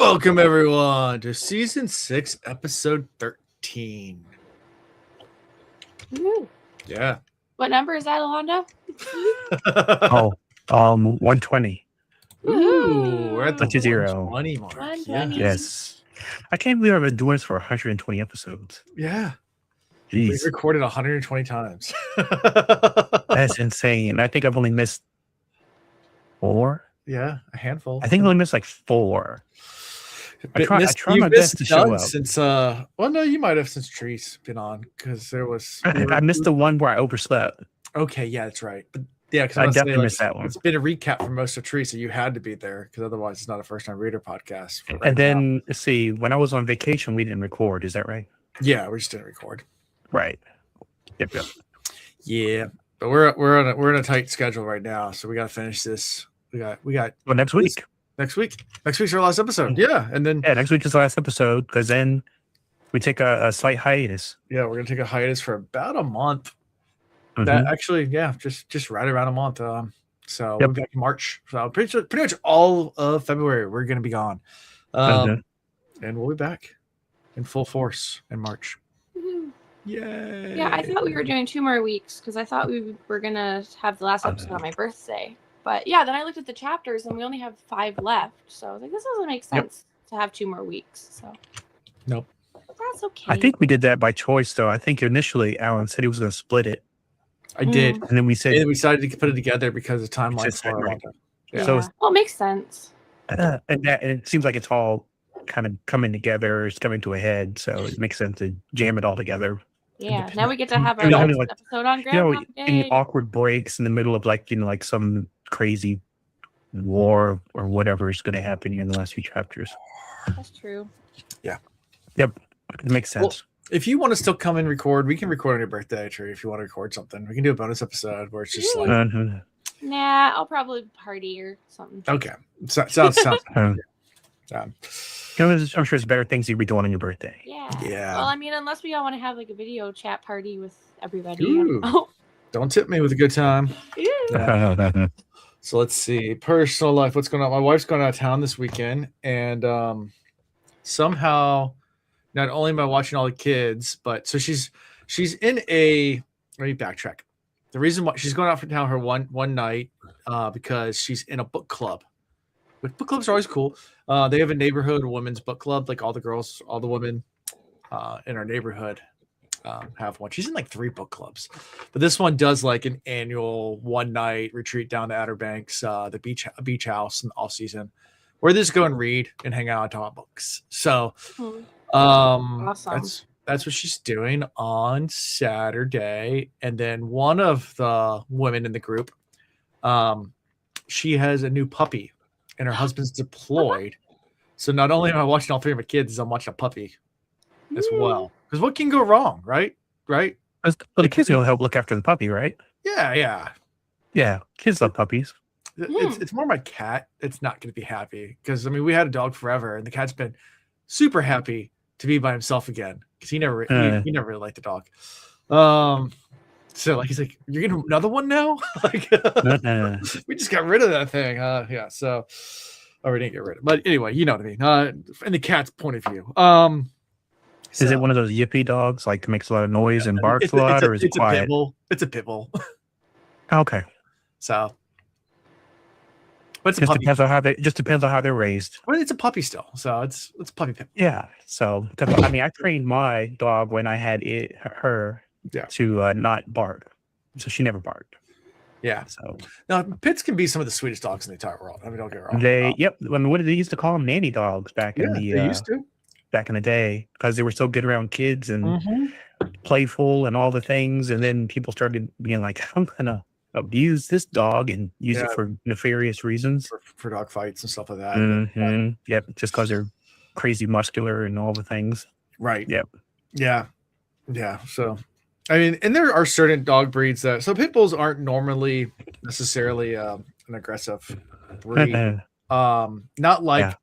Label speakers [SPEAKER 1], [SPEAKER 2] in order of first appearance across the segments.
[SPEAKER 1] Welcome, everyone, to Season 6, Episode 13.
[SPEAKER 2] Woo.
[SPEAKER 1] Yeah.
[SPEAKER 2] What number is that, Alonda?
[SPEAKER 3] 120.
[SPEAKER 1] Ooh, we're at the
[SPEAKER 3] 120
[SPEAKER 1] mark.
[SPEAKER 2] 120.
[SPEAKER 3] Yes. I can't believe I've been doing this for 120 episodes.
[SPEAKER 1] Yeah.
[SPEAKER 3] Jeez.
[SPEAKER 1] We've recorded 120 times.
[SPEAKER 3] That's insane. I think I've only missed 4.
[SPEAKER 1] Yeah, a handful.
[SPEAKER 3] I think I only missed like 4. I try
[SPEAKER 1] You've
[SPEAKER 3] my best to show
[SPEAKER 1] none
[SPEAKER 3] up.
[SPEAKER 1] Since, well, no, you might have since Treese been on, because there was...
[SPEAKER 3] I missed the one where I overslept.
[SPEAKER 1] Okay, yeah, that's right. But yeah, because
[SPEAKER 3] I definitely missed that one.
[SPEAKER 1] It's been a recap for most of Treese, so you had to be there, because otherwise it's not a first-time reader podcast.
[SPEAKER 3] And then, let's see, when I was on vacation, we didn't record. Is that right?
[SPEAKER 1] Yeah, we just didn't record.
[SPEAKER 3] Right. Yep.
[SPEAKER 1] Yeah, but we're in a tight schedule right now, so we got to finish this. We got.
[SPEAKER 3] Well, next week.
[SPEAKER 1] Next week's our last episode. Yeah, and then
[SPEAKER 3] next week is the last episode, because then we take a slight hiatus.
[SPEAKER 1] Yeah, we're gonna take a hiatus for about a month. That actually, yeah, just right around a month. So we'll be back in March. So pretty much all of February we're gonna be gone, and we'll be back in full force in March. Yay!
[SPEAKER 2] Yeah, I thought we were doing 2 more weeks because I thought we were gonna have the last episode on my birthday. But yeah, then I looked at the chapters and we only have 5 left. So I was like, this doesn't make sense to have 2 more weeks. So
[SPEAKER 1] nope,
[SPEAKER 2] that's okay.
[SPEAKER 3] I think we did that by choice, though. I think initially Alan said he was going to split it.
[SPEAKER 1] I did,
[SPEAKER 3] and then we said
[SPEAKER 1] we decided to put it together because of timeline.
[SPEAKER 3] Right.
[SPEAKER 1] Yeah.
[SPEAKER 3] So
[SPEAKER 2] well, it makes sense.
[SPEAKER 3] And it seems like it's all kind of coming together. It's coming to a head, so it makes sense to jam it all together.
[SPEAKER 2] Yeah, now we get to have our
[SPEAKER 3] only
[SPEAKER 2] last episode on Groundhog Day.
[SPEAKER 3] Any awkward breaks in the middle of like some crazy war or whatever is going to happen in the last few chapters.
[SPEAKER 2] That's true.
[SPEAKER 1] Yeah.
[SPEAKER 3] Yep. It makes sense.
[SPEAKER 1] Well, if you want to still come and record, we can record on your birthday, Tree. If you want to record something, we can do a bonus episode where it's just like.
[SPEAKER 2] Nah, I'll probably party or something.
[SPEAKER 1] Okay. Sounds.
[SPEAKER 3] I'm sure it's better things you'd be doing on your birthday.
[SPEAKER 2] Yeah. Well, I mean, unless we all want to have like a video chat party with everybody.
[SPEAKER 1] Ooh. Don't tip me with a good time. Yeah. So let's see. Personal life. What's going on? My wife's going out of town this weekend, and somehow, not only am I watching all the kids, but so she's in a. Let me backtrack. The reason why she's going out for town her one night because she's in a book club. But book clubs are always cool. They have a neighborhood women's book club. Like all the girls, all the women in our neighborhood have one. She's in like 3 book clubs. But this one does like an annual one-night retreat down the Outer Banks, the beach house in the off-season, where they just go and read and hang out and talk books. So
[SPEAKER 2] awesome.
[SPEAKER 1] That's what she's doing on Saturday. And then one of the women in the group, she has a new puppy. And her husband's deployed. So not only am I watching all 3 of my kids, I'm watching a puppy as well. Because what can go wrong, right? Right?
[SPEAKER 3] But the kids will help look after the puppy, right?
[SPEAKER 1] Yeah.
[SPEAKER 3] Yeah, kids love puppies.
[SPEAKER 1] It's more my cat. It's not going to be happy. Because, I mean, we had a dog forever. And the cat's been super happy to be by himself again. Because he never really liked the dog. So like he's like, you're getting another one now? Like we just got rid of that thing. Yeah. So we didn't get rid of it. But anyway, you know what I mean. In the cat's point of view.
[SPEAKER 3] Is it one of those yippy dogs, like makes a lot of noise and barks a lot, or is it quiet?
[SPEAKER 1] A pit bull. It's a pit bull.
[SPEAKER 3] Okay.
[SPEAKER 1] So but it's
[SPEAKER 3] just depends on how they're raised.
[SPEAKER 1] Well, it's a puppy still. So it's a puppy pit bull.
[SPEAKER 3] Yeah. So I mean I trained my dog when I had her to not bark, so she never barked.
[SPEAKER 1] Yeah.
[SPEAKER 3] So
[SPEAKER 1] now pits can be some of the sweetest dogs in the entire world. I mean, don't get wrong.
[SPEAKER 3] I mean, what did they used to call them? Nanny dogs back in the
[SPEAKER 1] they used to
[SPEAKER 3] back in the day, because they were so good around kids and playful and all the things. And then people started being like, I'm gonna abuse this dog and use it for nefarious reasons,
[SPEAKER 1] for dog fights and stuff like that.
[SPEAKER 3] Yep, just because they're crazy muscular and all the things.
[SPEAKER 1] Right.
[SPEAKER 3] Yep.
[SPEAKER 1] Yeah. So. I mean, and there are certain dog breeds that pit bulls aren't normally necessarily an aggressive breed. Not like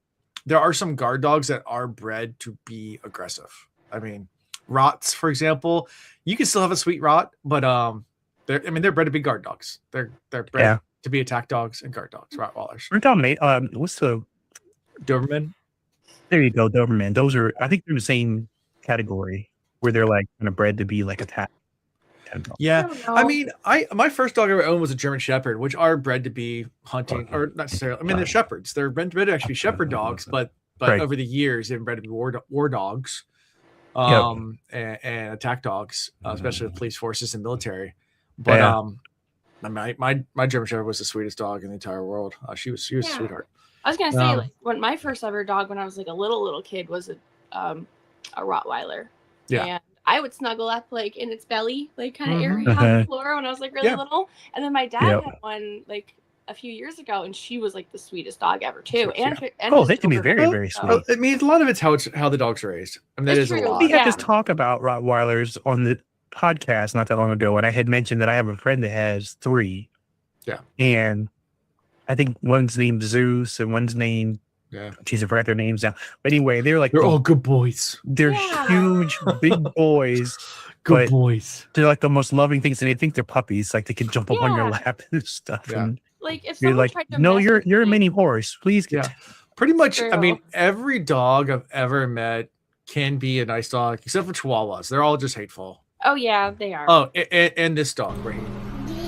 [SPEAKER 1] there are some guard dogs that are bred to be aggressive. I mean, Rots, for example, you can still have a sweet Rot, but they're bred to be guard dogs. They're bred to be attack dogs and guard dogs, Rottweilers.
[SPEAKER 3] We're talking what's the
[SPEAKER 1] Doberman?
[SPEAKER 3] There you go, Doberman. Those are, I think they're the same category, where they're like kind of bred to be like attack.
[SPEAKER 1] Yeah, I mean, my first dog I ever owned was a German Shepherd, which are bred to be hunting, or not necessarily. I mean, they're shepherds. They're bred to actually be shepherd dogs, but over the years they've been bred to be war dogs, and attack dogs, especially with police forces and military. But my German Shepherd was the sweetest dog in the entire world. She was a sweetheart.
[SPEAKER 2] I was gonna say, like, when my first ever dog, when I was like a little kid, was a Rottweiler. Yeah. And I would snuggle up like in its belly, like kind of area on the floor when I was like really little. And then my dad had one like a few years ago, and she was like the sweetest dog ever too. And
[SPEAKER 3] they can be very, very sweet.
[SPEAKER 1] I mean, a lot of it's how the dogs are raised. I mean, that is a lot.
[SPEAKER 3] We had this talk about Rottweilers on the podcast not that long ago, and I had mentioned that I have a friend that has 3. Yeah. And I think one's named Zeus and one's named geez, I forgot their names now. But anyway, they're all good boys. They're huge, big boys. Good boys. They're like the most loving things, and they think they're puppies. Like they can jump up on your lap and stuff. Yeah. And
[SPEAKER 2] like if
[SPEAKER 3] you're like, no, you're a mini horse. Please get.
[SPEAKER 1] Yeah. Pretty much. I mean, every dog I've ever met can be a nice dog, except for Chihuahuas. They're all just hateful.
[SPEAKER 2] Oh yeah, they are.
[SPEAKER 1] Oh, and this dog right here.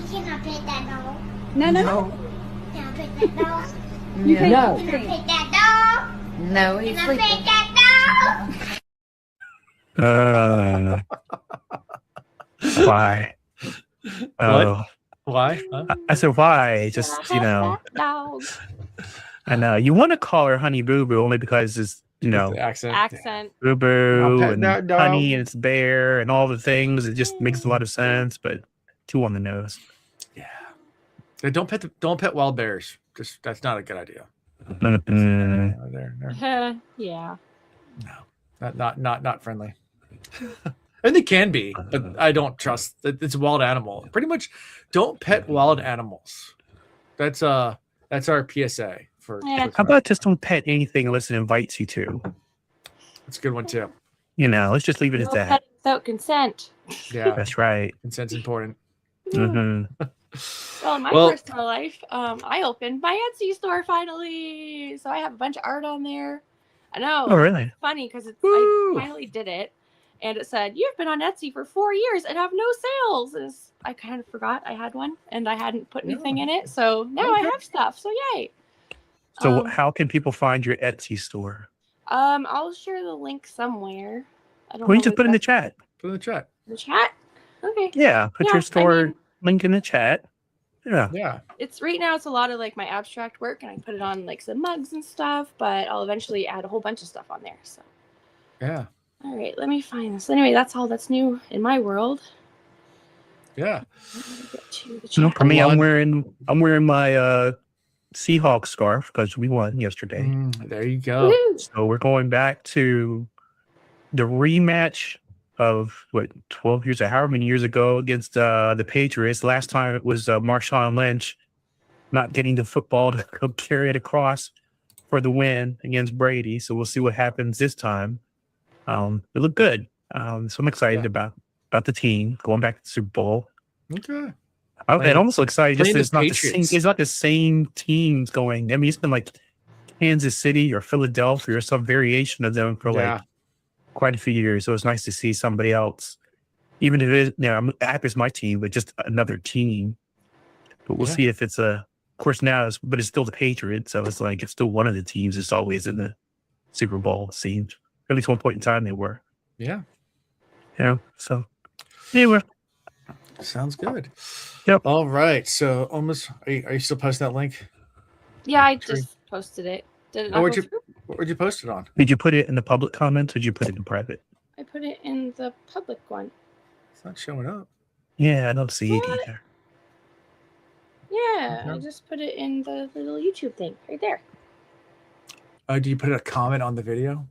[SPEAKER 4] Can I pet that dog?
[SPEAKER 5] No.
[SPEAKER 4] Can I pet that dog?
[SPEAKER 5] No.
[SPEAKER 4] Can I pet that dog?
[SPEAKER 5] No, he's
[SPEAKER 4] Can I
[SPEAKER 5] sleeping.
[SPEAKER 4] pet that dog?
[SPEAKER 3] Why?
[SPEAKER 1] Why? Huh?
[SPEAKER 3] I said why? Just I know you want to call her Honey Boo Boo only because
[SPEAKER 2] accent.
[SPEAKER 3] Boo boo and honey and it's bear and all the things. It just makes a lot of sense, but too on the nose.
[SPEAKER 1] Yeah. Don't pet wild bears. Just that's not a good idea.
[SPEAKER 2] Yeah.
[SPEAKER 1] No, not friendly. And they can be, but I don't trust that it's a wild animal. Pretty much, don't pet wild animals. That's our PSA for.
[SPEAKER 3] How about just don't pet anything unless it invites you to?
[SPEAKER 1] That's a good one too.
[SPEAKER 3] Let's just leave it at that.
[SPEAKER 2] Without consent.
[SPEAKER 1] Yeah,
[SPEAKER 3] that's right.
[SPEAKER 1] Consent's important.
[SPEAKER 2] Well, in my personal life, I opened my Etsy store finally, so I have a bunch of art on there. I know.
[SPEAKER 3] Oh, really?
[SPEAKER 2] It's funny because I finally did it, and it said you've been on Etsy for 4 years and have no sales. And I kind of forgot I had one, and I hadn't put anything in it, so now I have stuff. So yay!
[SPEAKER 3] So how can people find your Etsy store?
[SPEAKER 2] I'll share the link somewhere. I don't.
[SPEAKER 3] Well, you just put in the chat.
[SPEAKER 1] Put in the chat.
[SPEAKER 2] The chat. Okay.
[SPEAKER 3] Yeah, put your store link in the chat.
[SPEAKER 1] Yeah.
[SPEAKER 2] It's right now. It's a lot of like my abstract work, and I put it on like some mugs and stuff. But I'll eventually add a whole bunch of stuff on there. So.
[SPEAKER 1] Yeah.
[SPEAKER 2] All right. Let me find this. Anyway, that's all that's new in my world.
[SPEAKER 1] Yeah.
[SPEAKER 3] For me, I'm wearing my Seahawks scarf because we won yesterday.
[SPEAKER 1] There you go.
[SPEAKER 2] Woo!
[SPEAKER 3] So we're going back to the rematch of 12 years or however many years ago against the Patriots. Last time it was Marshawn Lynch not getting the football to carry it across for the win against Brady. So we'll see what happens this time. It looked good. So I'm excited about the team going back to the Super Bowl.
[SPEAKER 1] Okay.
[SPEAKER 3] I'm also excited just that it's not the same teams going. I mean, it's been like Kansas City or Philadelphia or some variation of them for like quite a few years. So it's nice to see somebody else, even if it is, I'm happy it's my team, but just another team. But we'll see if it's of course now, but it's still the Patriots. So it's like, it's still one of the teams that's always in the Super Bowl scene. At least one point in time they were.
[SPEAKER 1] Yeah.
[SPEAKER 3] So anyway.
[SPEAKER 1] Sounds good.
[SPEAKER 3] Yep.
[SPEAKER 1] All right. So almost, are you still posting that link?
[SPEAKER 2] Yeah, I just posted it. Did it not go through?
[SPEAKER 1] Where'd you post it on?
[SPEAKER 3] Did you put it in the public comments or did you put it in private?
[SPEAKER 2] I put it in the public one.
[SPEAKER 1] It's not showing up.
[SPEAKER 3] Yeah, I don't see it either.
[SPEAKER 2] Yeah, I just put it in the little YouTube thing right there.
[SPEAKER 1] Do you put a comment on the video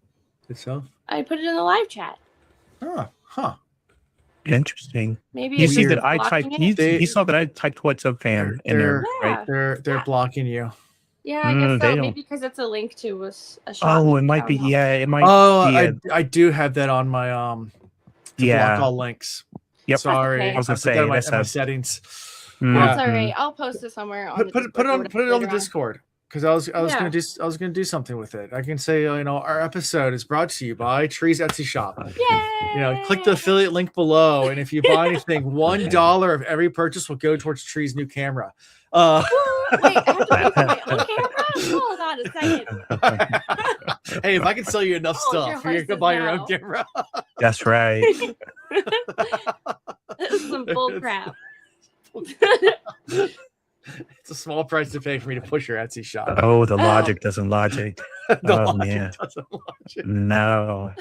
[SPEAKER 1] itself?
[SPEAKER 2] I put it in the live chat.
[SPEAKER 1] Oh, huh.
[SPEAKER 3] Interesting.
[SPEAKER 2] Maybe
[SPEAKER 3] you see that I typed. You saw that I typed "What's up, fam?" in there, right?
[SPEAKER 1] They're blocking you.
[SPEAKER 2] Yeah, I guess so. Maybe because it's a link to a shop.
[SPEAKER 3] Oh, it might be. Yeah, it might.
[SPEAKER 1] Oh, I do have that on my block all links.
[SPEAKER 3] Yep.
[SPEAKER 1] Sorry,
[SPEAKER 2] okay.
[SPEAKER 3] I was gonna say
[SPEAKER 1] in my settings.
[SPEAKER 2] That's all right. I'll post it somewhere. On
[SPEAKER 1] put it on the Discord. Because I was gonna do something with it. I can say, our episode is brought to you by Tree's Etsy Shop.
[SPEAKER 2] Yay!
[SPEAKER 1] Click the affiliate link below, and if you buy anything, $1 of every purchase will go towards Tree's new camera.
[SPEAKER 2] Wait, I have to pay for my own camera? Hold on a second.
[SPEAKER 1] Hey, if I can sell you enough stuff, you're gonna buy your own camera.
[SPEAKER 3] That's right.
[SPEAKER 2] This is some bull crap.
[SPEAKER 1] It's a small price to pay for me to push your Etsy shop.
[SPEAKER 3] Oh, the logic doesn't logic.
[SPEAKER 1] Logic doesn't logic.
[SPEAKER 3] No.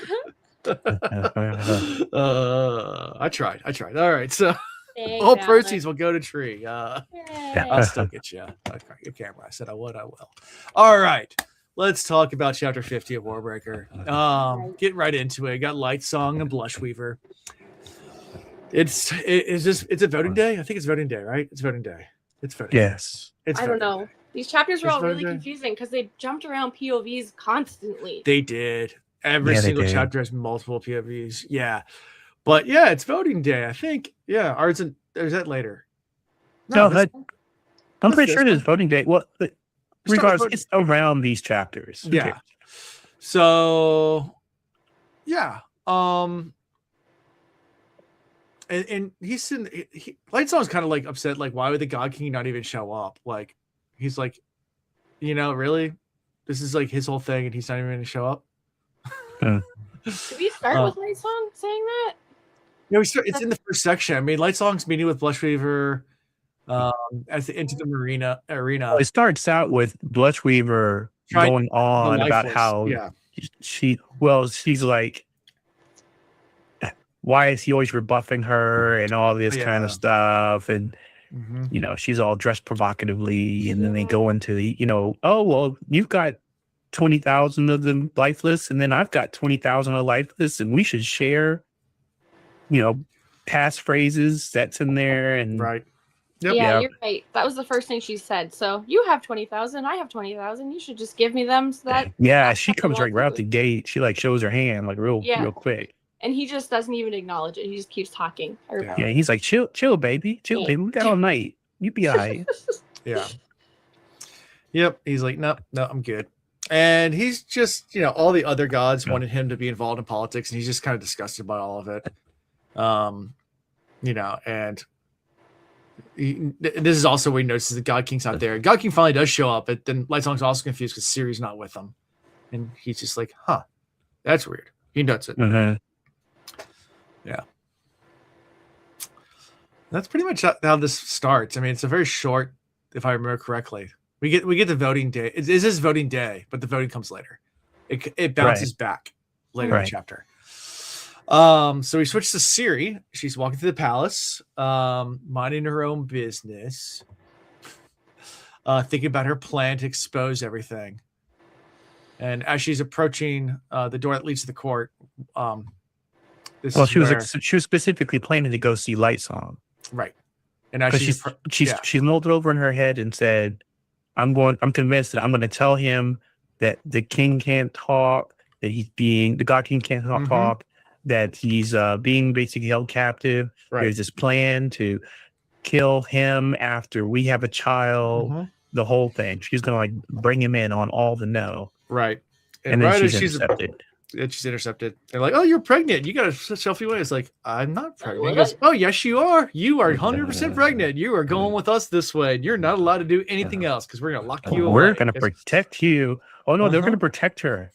[SPEAKER 1] I tried. All right, so all proceeds will go to Tree. I'll still get you your camera. I said I would. I will. All right, let's talk about Chapter 50 of Warbreaker. Get right into it. Got Light Song and Blush Weaver. It's a voting day. I think it's voting day, right? It's voting day. It's voting.
[SPEAKER 3] Yes.
[SPEAKER 2] I don't know. These chapters were all really confusing because they jumped around POVs constantly.
[SPEAKER 1] They did. Every single chapter has multiple POVs. Yeah. But yeah, it's voting day, I think. Yeah. Or is that later?
[SPEAKER 3] No, I'm pretty sure it is voting day. Well, regardless, it's around these chapters.
[SPEAKER 1] Yeah. Okay. So, yeah. And he's Lightsong's kind of like upset, like, why would the God King not even show up? Like, he's like, really? This is like his whole thing, and he's not even going to show up.
[SPEAKER 2] Did we start with Lightsong saying that?
[SPEAKER 1] No, it's in the first section. I mean, Lightsong's meeting with Blushweaver into the arena.
[SPEAKER 3] Well, it starts out with Blushweaver going on about how she's like, why is he always rebuffing her and all this kind of stuff? And, she's all dressed provocatively. And then they go into the, oh, well, you've got 20,000 of them lifeless. And then I've got 20,000 of lifeless. And we should share, passphrases that's in there. And
[SPEAKER 1] right.
[SPEAKER 2] Yep. Yeah, you're right. That was the first thing she said. So you have 20,000, I have 20,000. You should just give me them so that.
[SPEAKER 3] She comes right out the gate. She like shows her hand like real quick.
[SPEAKER 2] And he just doesn't even acknowledge it. He just keeps talking.
[SPEAKER 3] Yeah, he's like, chill, baby. Chill, baby. We got all night. You be all right.
[SPEAKER 1] Yeah. Yep. He's like, no, I'm good. And he's just, all the other gods wanted him to be involved in politics, and he's just kind of disgusted by all of it. And this is also where he notices the God King's not there. God King finally does show up, but then Light Song's also confused because Siri's not with him. And he's just like, that's weird. He notes it. Yeah. That's pretty much how this starts. I mean, it's a very short, if I remember correctly. We get the voting day. It is voting day, but the voting comes later. It bounces back later in the chapter. So we switch to Siri. She's walking through the palace, minding her own business, thinking about her plan to expose everything. And as she's approaching the door that leads to the court,
[SPEAKER 3] she was specifically planning to go see Light Song,
[SPEAKER 1] right? And as
[SPEAKER 3] she mulled it over in her head and said, I'm convinced that I'm going to tell him that the king can't talk, that the God King can't talk, that he's being basically held captive. Right. There's this plan to kill him after we have a child, the whole thing. She's going to bring him in on all the no.
[SPEAKER 1] Right.
[SPEAKER 3] And then she's intercepted.
[SPEAKER 1] She's intercepted. They're like, oh, you're pregnant. You got a selfie away. It's like, I'm not pregnant. He goes, oh, yes, you are. You are 100% pregnant. You are going with us this way. You're not allowed to do anything else because we're going to lock you away.
[SPEAKER 3] We're going to protect you. Oh, no, they're going to protect her.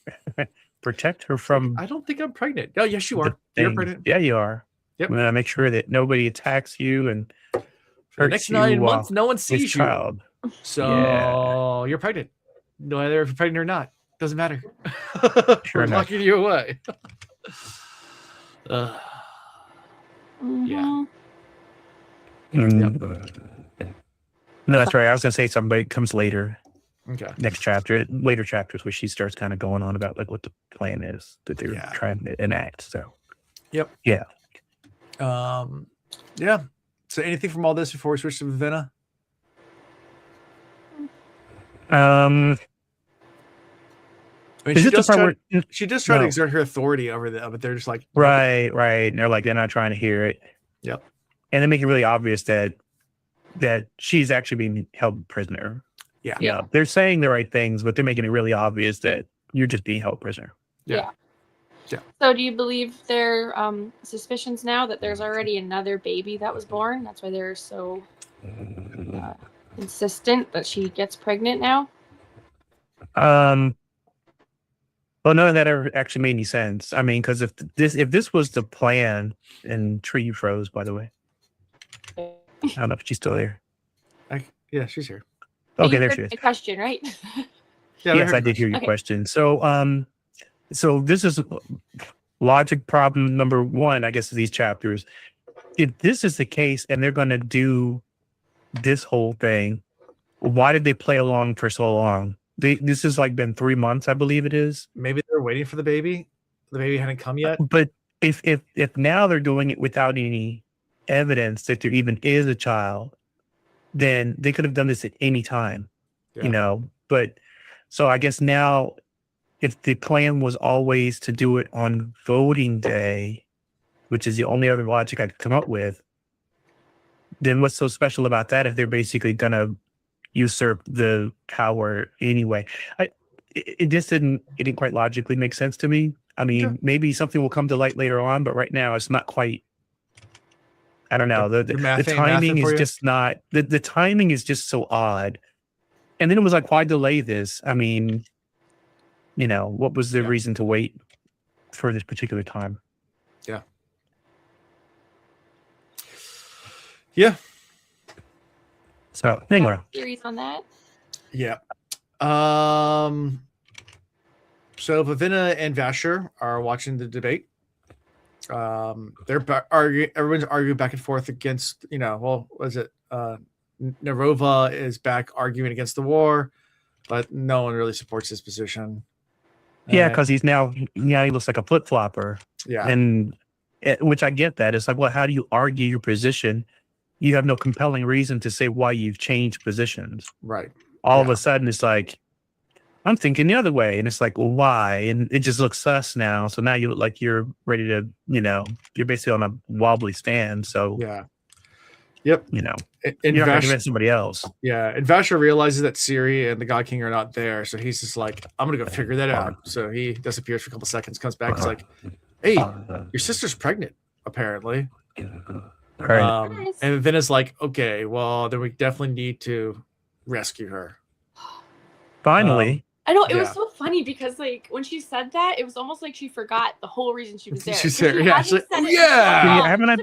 [SPEAKER 3] Protect her from...
[SPEAKER 1] I don't think I'm pregnant. Oh, yes, you are. You're pregnant.
[SPEAKER 3] Yeah, you are.
[SPEAKER 1] Yep.
[SPEAKER 3] I'm going to make sure that nobody attacks you and
[SPEAKER 1] hurts the next 9 months, no one sees you.
[SPEAKER 3] Child.
[SPEAKER 1] So you're pregnant. Whether if you're pregnant or not. Doesn't matter.
[SPEAKER 3] Sure,
[SPEAKER 1] we're locking you away. Yeah.
[SPEAKER 3] No, that's right. I was gonna say something comes later.
[SPEAKER 1] Okay.
[SPEAKER 3] Next chapter, later chapters, where she starts kind of going on about like what the plan is that they're trying to enact. So.
[SPEAKER 1] Yep.
[SPEAKER 3] Yeah.
[SPEAKER 1] Yeah. So, anything from all this before we switch to Vivenna? I mean, she does try to exert her authority over them, but they're just like
[SPEAKER 3] right. And they're not trying to hear it.
[SPEAKER 1] Yep.
[SPEAKER 3] And they make it really obvious that she's actually being held prisoner.
[SPEAKER 1] Yeah.
[SPEAKER 3] They're saying the right things, but they're making it really obvious that you're just being held prisoner.
[SPEAKER 1] Yeah.
[SPEAKER 2] So do you believe their suspicions now that there's already another baby that was born? That's why they're so insistent that she gets pregnant now?
[SPEAKER 3] Well, none of that ever actually made any sense. I mean, because if this was the plan, and Tree froze, by the way. I don't know if she's still there.
[SPEAKER 1] Yeah, she's here.
[SPEAKER 3] Okay, there she is.
[SPEAKER 2] Question, right?
[SPEAKER 3] Yes, I did hear your question. So, so this is logic problem number one, I guess, of these chapters. If this is the case, and they're going to do this whole thing, why did they play along for so long? This has like been 3 months, I believe it is.
[SPEAKER 1] Maybe they're waiting for the baby. The baby hadn't come yet.
[SPEAKER 3] But if now they're doing it without any evidence that there even is a child, then they could have done this at any time, But so I guess now, if the plan was always to do it on voting day, which is the only other logic I could come up with, then what's so special about that if they're basically gonna usurp the power anyway? It didn't quite logically make sense to me. I mean, maybe something will come to light later on, but right now it's not quite. I don't know. The timing is just not. The timing is just so odd. And then it was like, why delay this? I mean, what was the reason to wait for this particular time?
[SPEAKER 1] Yeah. Yeah.
[SPEAKER 3] So, anyway.
[SPEAKER 2] Theories on that?
[SPEAKER 1] Yeah. So Vivenna and Vasher are watching the debate. They're arguing. Everyone's arguing back and forth against. Well, was it? Nerova is back arguing against the war, but no one really supports his position.
[SPEAKER 3] Yeah, because he looks like a flip flopper.
[SPEAKER 1] Yeah,
[SPEAKER 3] and which I get that. It's like, well, how do you argue your position? You have no compelling reason to say why you've changed positions.
[SPEAKER 1] Right.
[SPEAKER 3] All of a sudden, it's like, I'm thinking the other way. And it's like, well, why? And it just looks sus now. So now you look like you're ready to, you're basically on a wobbly stand. So,
[SPEAKER 1] yeah. Yep.
[SPEAKER 3] You're not going to convince somebody else.
[SPEAKER 1] Yeah. And Vasher realizes that Ciri and the God King are not there. So he's just like, I'm going to go figure that out. So he disappears for a couple seconds, comes back. He's like, hey, your sister's pregnant, apparently.
[SPEAKER 3] Right.
[SPEAKER 1] And Vivenna's like, okay, well, then we definitely need to rescue her.
[SPEAKER 3] Finally.
[SPEAKER 2] I know, it was so funny because, like, when she said that, it was almost like she forgot the whole reason she was there.
[SPEAKER 1] She's there. Yeah. She's like,
[SPEAKER 3] haven't I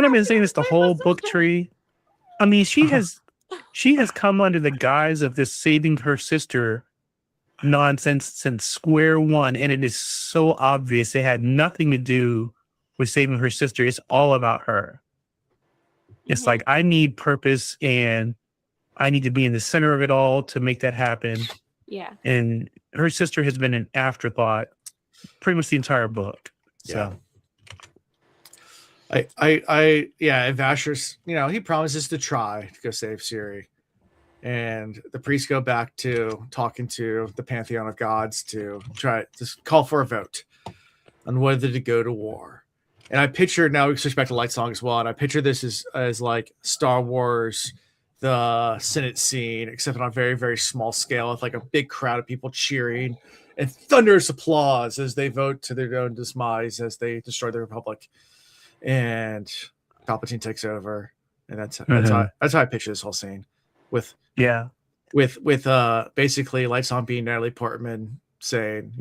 [SPEAKER 3] been saying this the whole book tree? I mean, she has come under the guise of this saving her sister nonsense since square one, and it is so obvious it had nothing to do with saving her sister. It's all about her. It's like, I need purpose and I need to be in the center of it all to make that happen.
[SPEAKER 2] Yeah.
[SPEAKER 3] And her sister has been an afterthought pretty much the entire book. So
[SPEAKER 1] and Vasher's, he promises to try to go save Ciri. And the priests go back to talking to the Pantheon of Gods to try to call for a vote on whether to go to war. And I picture, now we switch back to Light Song as well, and I picture this as like Star Wars, the Senate scene, except on a very, very small scale, with like a big crowd of people cheering and thunderous applause as they vote to their own demise as they destroy the Republic. And Palpatine takes over. And that's how I picture this whole scene. With basically Light Song being Natalie Portman saying,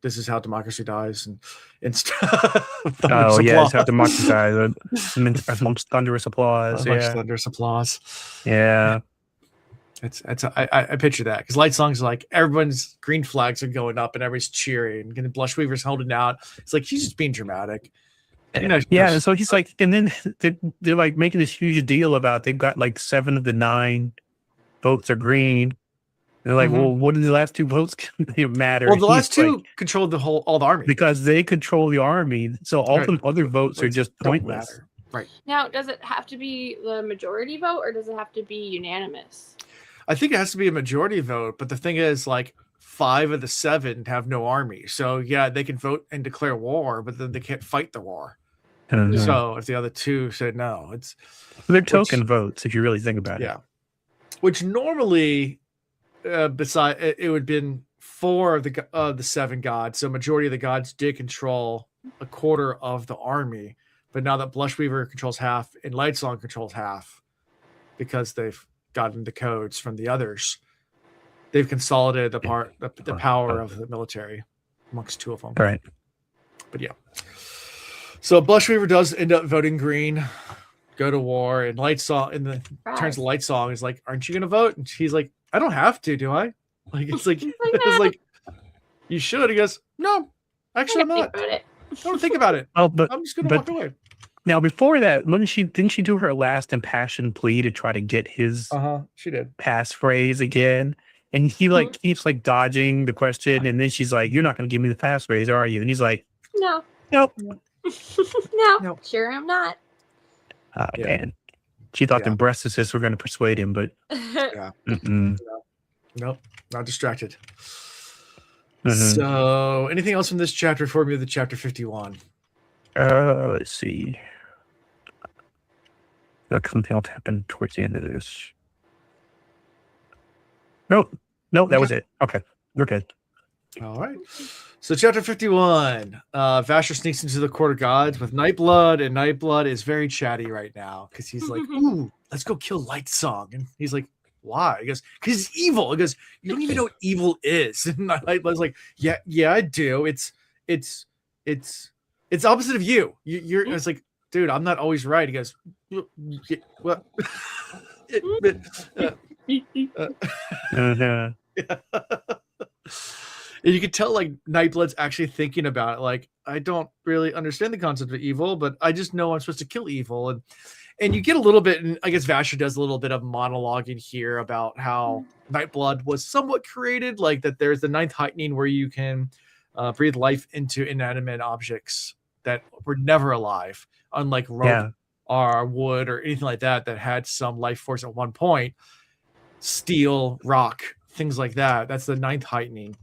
[SPEAKER 1] this is how democracy dies, and stuff.
[SPEAKER 3] It's how democracy dies amongst thunderous applause.
[SPEAKER 1] Thunderous applause.
[SPEAKER 3] Yeah.
[SPEAKER 1] I picture that because Light Song's like everyone's green flags are going up and everybody's cheering, and Blushweaver's holding out. It's like she's just being dramatic.
[SPEAKER 3] And so he's like, and then they're like making this huge deal about they've got like 7 of the 9 votes are green. They're like, well, what do the last 2 votes matter?
[SPEAKER 1] Well, the last 2 controlled all the army
[SPEAKER 3] because they control the army. So all the other votes are just pointless.
[SPEAKER 1] Right.
[SPEAKER 2] Now, does it have to be the majority vote or does it have to be unanimous?
[SPEAKER 1] I think it has to be a majority vote. But the thing is, like, 5 of the 7 have no army. So, yeah, they can vote and declare war, but then they can't fight the war. So if the other 2 said no,
[SPEAKER 3] they're token votes if you really think about it.
[SPEAKER 1] Yeah. Which normally... beside it would have been 4 of the 7 gods, so majority of the gods did control a quarter of the army, but now that Blushweaver controls half and Lightsong controls half because they've gotten the codes from the others, they've consolidated the power of the military amongst 2 of them.
[SPEAKER 3] Right.
[SPEAKER 1] But yeah, so Blushweaver does end up voting green, go to war, and Lightsong turns to Lightsong is like, aren't you gonna vote? And she's like, I don't have to, do I? Like, it's like, it's like, you should. He goes, no, actually, I'm not. I don't think about it.
[SPEAKER 3] But
[SPEAKER 1] I'm just going to walk away.
[SPEAKER 3] Now, before that, didn't she do her last impassioned plea to try to get his
[SPEAKER 1] she did
[SPEAKER 3] passphrase again? And he keeps like dodging the question. And then she's like, you're not going to give me the passphrase, are you? And he's like,
[SPEAKER 2] no.
[SPEAKER 3] Nope.
[SPEAKER 2] No, sure I'm not.
[SPEAKER 3] Man. She thought the breastists were going to persuade him, but
[SPEAKER 1] nope, not distracted. So, anything else from this chapter before we move to chapter 51?
[SPEAKER 3] Let's see. Something else happened towards the end of this. No, that was it. Okay, we're good.
[SPEAKER 1] All right. So chapter 51, Vasher sneaks into the court of gods with Nightblood, and Nightblood is very chatty right now because he's like, ooh, let's go kill Lightsong. And he's like, why? He goes, because he's evil. He goes, you don't even know what evil is. And Nightblood's like, yeah, I do. It's opposite of you. It's like, dude, I'm not always right. He goes, what? And you could tell like Nightblood's actually thinking about it. Like, I don't really understand the concept of evil, but I just know I'm supposed to kill evil. And you get a little bit, and I guess Vasher does a little bit of monologuing here about how Nightblood was somewhat created, like that there's the ninth heightening where you can breathe life into inanimate objects that were never alive, unlike rope or wood or anything like that that had some life force at one point. Steel, rock, things like that. That's the ninth heightening.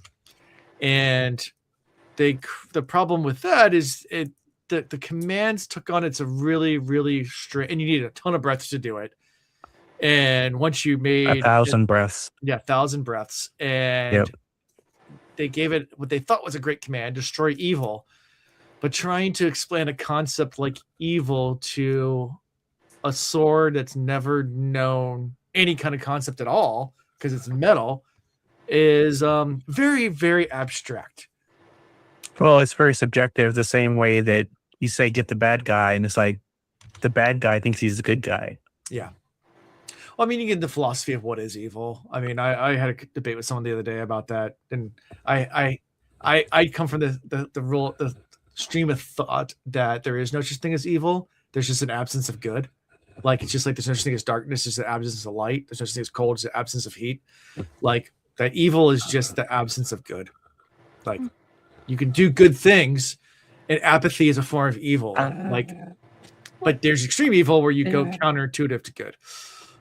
[SPEAKER 1] And the problem with that is the commands took on it's a really, really strange, and you need a ton of breaths to do it. And once you made
[SPEAKER 3] 1,000 breaths.
[SPEAKER 1] Yeah, 1,000 breaths. And they gave it what they thought was a great command, destroy evil. But trying to explain a concept like evil to a sword that's never known any kind of concept at all, because it's metal, is very, very abstract.
[SPEAKER 3] Well, it's very subjective, the same way that you say get the bad guy, and it's like the bad guy thinks he's the good guy.
[SPEAKER 1] Yeah. Well, I mean, you get the philosophy of what is evil. I mean, I had a debate with someone the other day about that, and I come from the stream of thought that there is no such thing as evil. There's just an absence of good. Like, it's just like there's no such thing as darkness, there's an absence of light. There's no such thing as cold, there's an absence of heat. Like, that evil is just the absence of good. Like, you can do good things, and apathy is a form of evil. Like, but there's extreme evil where you go counterintuitive to good.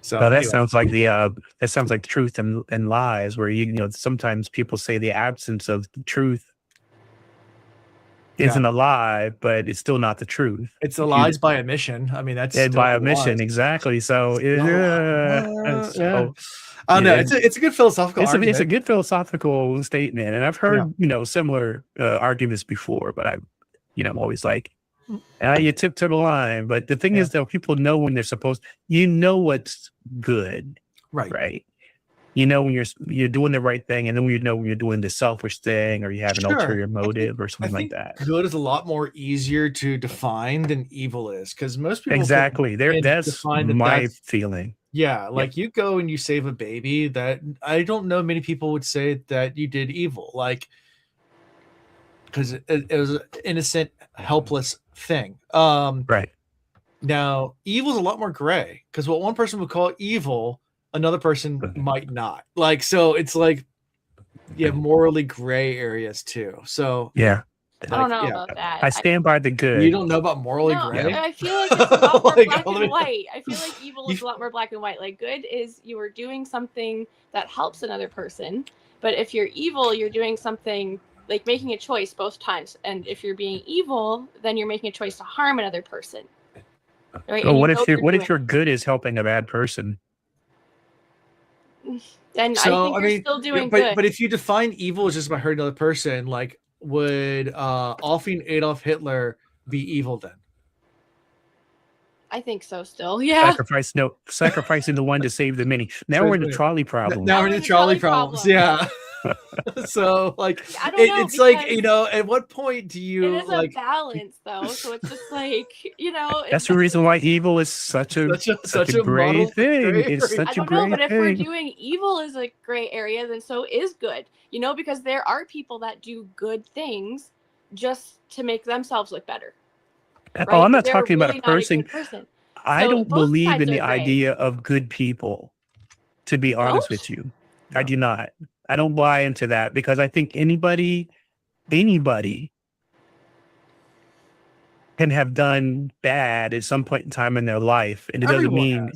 [SPEAKER 1] So
[SPEAKER 3] that sounds like that sounds like truth and lies, where you know sometimes people say the absence of the truth isn't a lie, but it's still not the truth.
[SPEAKER 1] It's the lies by omission. I mean, that's
[SPEAKER 3] by omission, exactly. So
[SPEAKER 1] I don't know. It's a good philosophical argument.
[SPEAKER 3] It's a good philosophical statement, and I've heard similar arguments before, but I'm always like, you tiptoe the line. But the thing is, though, people know when they're supposed. You know what's good, right? You know when you're doing the right thing, and then you know when you're doing the selfish thing, or you have an ulterior motive or something like that.
[SPEAKER 1] Good is a lot more easier to define than evil is, because most people
[SPEAKER 3] that's my feeling.
[SPEAKER 1] Yeah, like you go and you save a baby. That I don't know many people would say that you did evil, like because it was an innocent, helpless thing.
[SPEAKER 3] Right.
[SPEAKER 1] Now, evil is a lot more gray, because what one person would call evil, another person might not. Like, so it's like you have morally gray areas too. So
[SPEAKER 2] I don't know about that.
[SPEAKER 3] I stand by the good.
[SPEAKER 1] You don't know about morally gray?
[SPEAKER 2] I feel like it's a lot more black and white. I feel like evil is a lot more black and white. Like, good is you are doing something that helps another person. But if you're evil, you're doing something like making a choice both times. And if you're being evil, then you're making a choice to harm another person. Right?
[SPEAKER 3] Well, what if your good is helping a bad person?
[SPEAKER 2] Then I think you're still doing good.
[SPEAKER 1] But if you define evil as just by hurting another person, like, would offing Adolf Hitler be evil then?
[SPEAKER 2] I think so still. Yeah.
[SPEAKER 3] Sacrificing the one to save the many. Now we're in the trolley problem.
[SPEAKER 1] Now we're in the trolley problems. Yeah. So like it's like, at what point do you
[SPEAKER 2] it is a balance though, so it's just like,
[SPEAKER 3] that's the reason why evil is such a gray thing. It's such a gray thing.
[SPEAKER 2] But if we're doing evil as a gray area, then so is good, because there are people that do good things just to make themselves look better.
[SPEAKER 3] Right? I'm not talking about a person. I don't believe in the idea of good people, to be honest with you. No. I do not. I don't buy into that, because I think anybody can have done bad at some point in time in their life, and it doesn't mean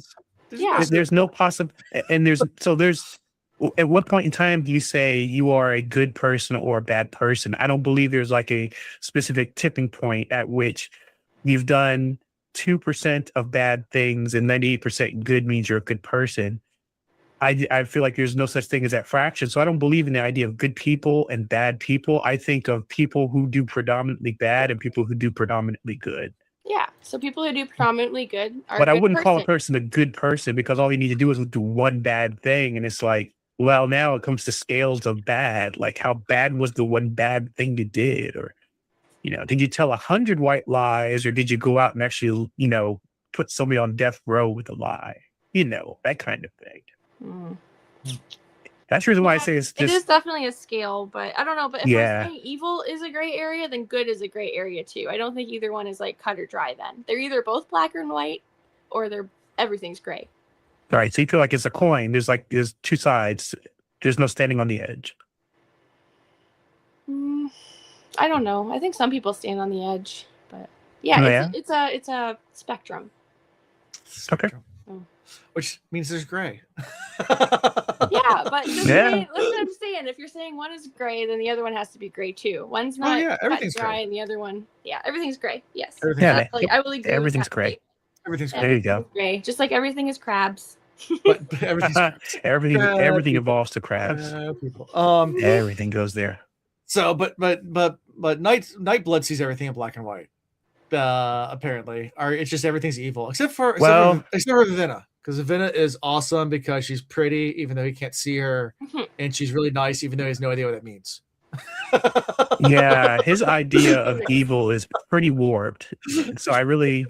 [SPEAKER 3] there's no possible. And there's at what point in time do you say you are a good person or a bad person? I don't believe there's like a specific tipping point at which you've done 2% of bad things and 98% good means you're a good person. I feel like there's no such thing as that fraction. So I don't believe in the idea of good people and bad people. I think of people who do predominantly bad and people who do predominantly good.
[SPEAKER 2] Yeah. So people who do predominantly good are
[SPEAKER 3] But I wouldn't call a person a good person, because all you need to do is do one bad thing. And it's like, well, now it comes to scales of bad. Like, how bad was the one bad thing you did? Or, did you tell 100 white lies, or did you go out and actually, put somebody on death row with a lie? That kind of thing. That's the reason why I say it's just...
[SPEAKER 2] It is definitely a scale, but I don't know. But if we're saying evil is a gray area, then good is a gray area too. I don't think either one is like cut or dry then. They're either both black and white, or everything's gray.
[SPEAKER 3] All right, so you feel like it's a coin. There's two sides. There's no standing on the edge.
[SPEAKER 2] I don't know. I think some people stand on the edge, but it's a spectrum.
[SPEAKER 3] Okay.
[SPEAKER 1] Which means there's gray.
[SPEAKER 2] Yeah, but that's what I'm saying. If you're saying one is gray, then the other one has to be gray too. One's not
[SPEAKER 1] everything's
[SPEAKER 2] dry,
[SPEAKER 1] gray.
[SPEAKER 2] And the other one, everything's gray. Yes.
[SPEAKER 1] I
[SPEAKER 2] will agree.
[SPEAKER 3] Everything's gray.
[SPEAKER 1] Everything's gray.
[SPEAKER 3] There you go.
[SPEAKER 2] Gray, just like everything is crabs.
[SPEAKER 1] But everything
[SPEAKER 3] evolves to crabs.
[SPEAKER 1] People.
[SPEAKER 3] Everything goes there.
[SPEAKER 1] So, but Nightblood sees everything in black and white. Apparently, or it's just everything's evil except for Vivenna, because Vivenna is awesome because she's pretty even though he can't see her, and she's really nice even though he has no idea what that means.
[SPEAKER 3] Yeah, his idea of evil is pretty warped. So I really,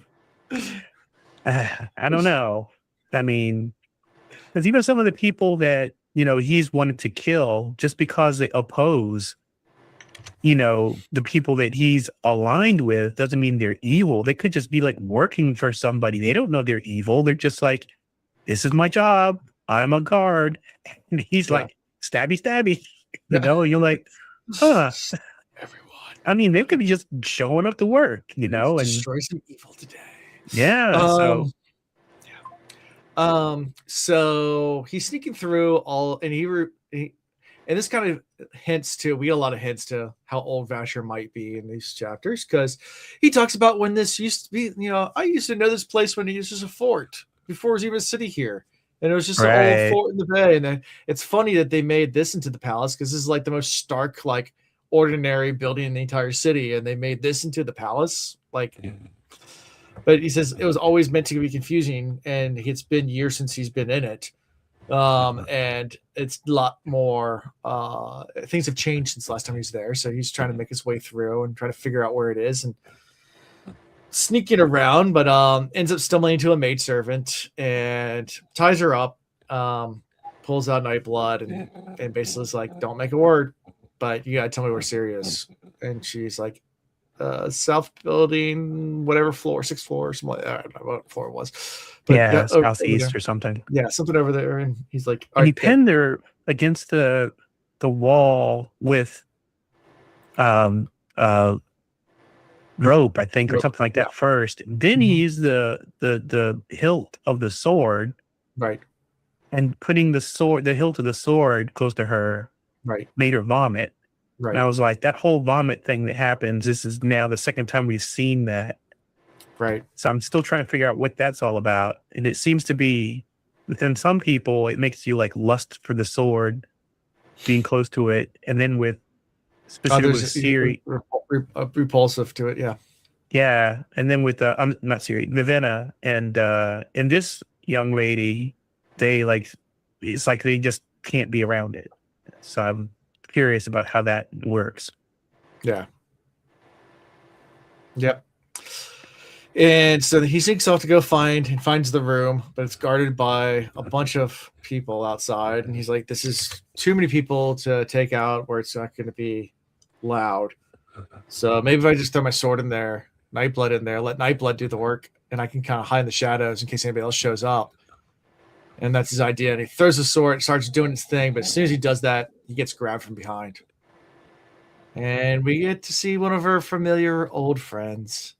[SPEAKER 3] I don't know. I mean, because even some of the people that he's wanted to kill just because they oppose the people that he's aligned with doesn't mean they're evil. They could just be like working for somebody. They don't know they're evil. They're just like, this is my job. I'm a guard. And he's like, stabby, stabby. You're like, huh.
[SPEAKER 1] Everyone.
[SPEAKER 3] I mean, they could be just showing up to work, and
[SPEAKER 1] destroy some evil today.
[SPEAKER 3] Yeah.
[SPEAKER 1] So he's sneaking through all, and and this kind of hints to, we get a lot of hints to how old Vasher might be in these chapters, because he talks about when this used to be, I used to know this place when it was just a fort before it was even a city here. And it was just an old fort in the bay. And then it's funny that they made this into the palace, because this is like the most stark, like ordinary building in the entire city. And they made this into the palace. But he says it was always meant to be confusing, and it's been years since he's been in it. And it's a lot more, things have changed since the last time he was there. So he's trying to make his way through and try to figure out where it is, and sneaking around, but ends up stumbling into a maidservant and ties her up, pulls out Nightblood, and basically is like, don't make a word, but you gotta tell me we're serious. And she's like, south building, whatever floor, 6th floor, something like that. I don't know what floor it was. But
[SPEAKER 3] southeast or something.
[SPEAKER 1] Yeah, something over there. And he's like,
[SPEAKER 3] and he pinned her against the wall with rope, I think, or something like that first. Then he used the hilt of the sword.
[SPEAKER 1] Right.
[SPEAKER 3] And putting the hilt of the sword close to her made her vomit. Right. And I was like, that whole vomit thing that happens, this is now the second time we've seen that.
[SPEAKER 1] Right.
[SPEAKER 3] So I'm still trying to figure out what that's all about. And it seems to be, within some people, it makes you like lust for the sword, being close to it. And then specifically with Siri.
[SPEAKER 1] Repulsive to it, yeah.
[SPEAKER 3] Yeah. And then with, not Siri, Vivenna. And this young lady, it's like they just can't be around it. So I'm curious about how that works.
[SPEAKER 1] Yeah. Yep. And so he sneaks off to go finds the room, but it's guarded by a bunch of people outside. And he's like, this is too many people to take out where it's not going to be loud. So maybe if I just throw my sword in there, Nightblood in there, let Nightblood do the work, and I can kind of hide in the shadows in case anybody else shows up. And that's his idea. And he throws the sword and starts doing his thing. But as soon as he does that, he gets grabbed from behind. And we get to see one of her familiar old friends.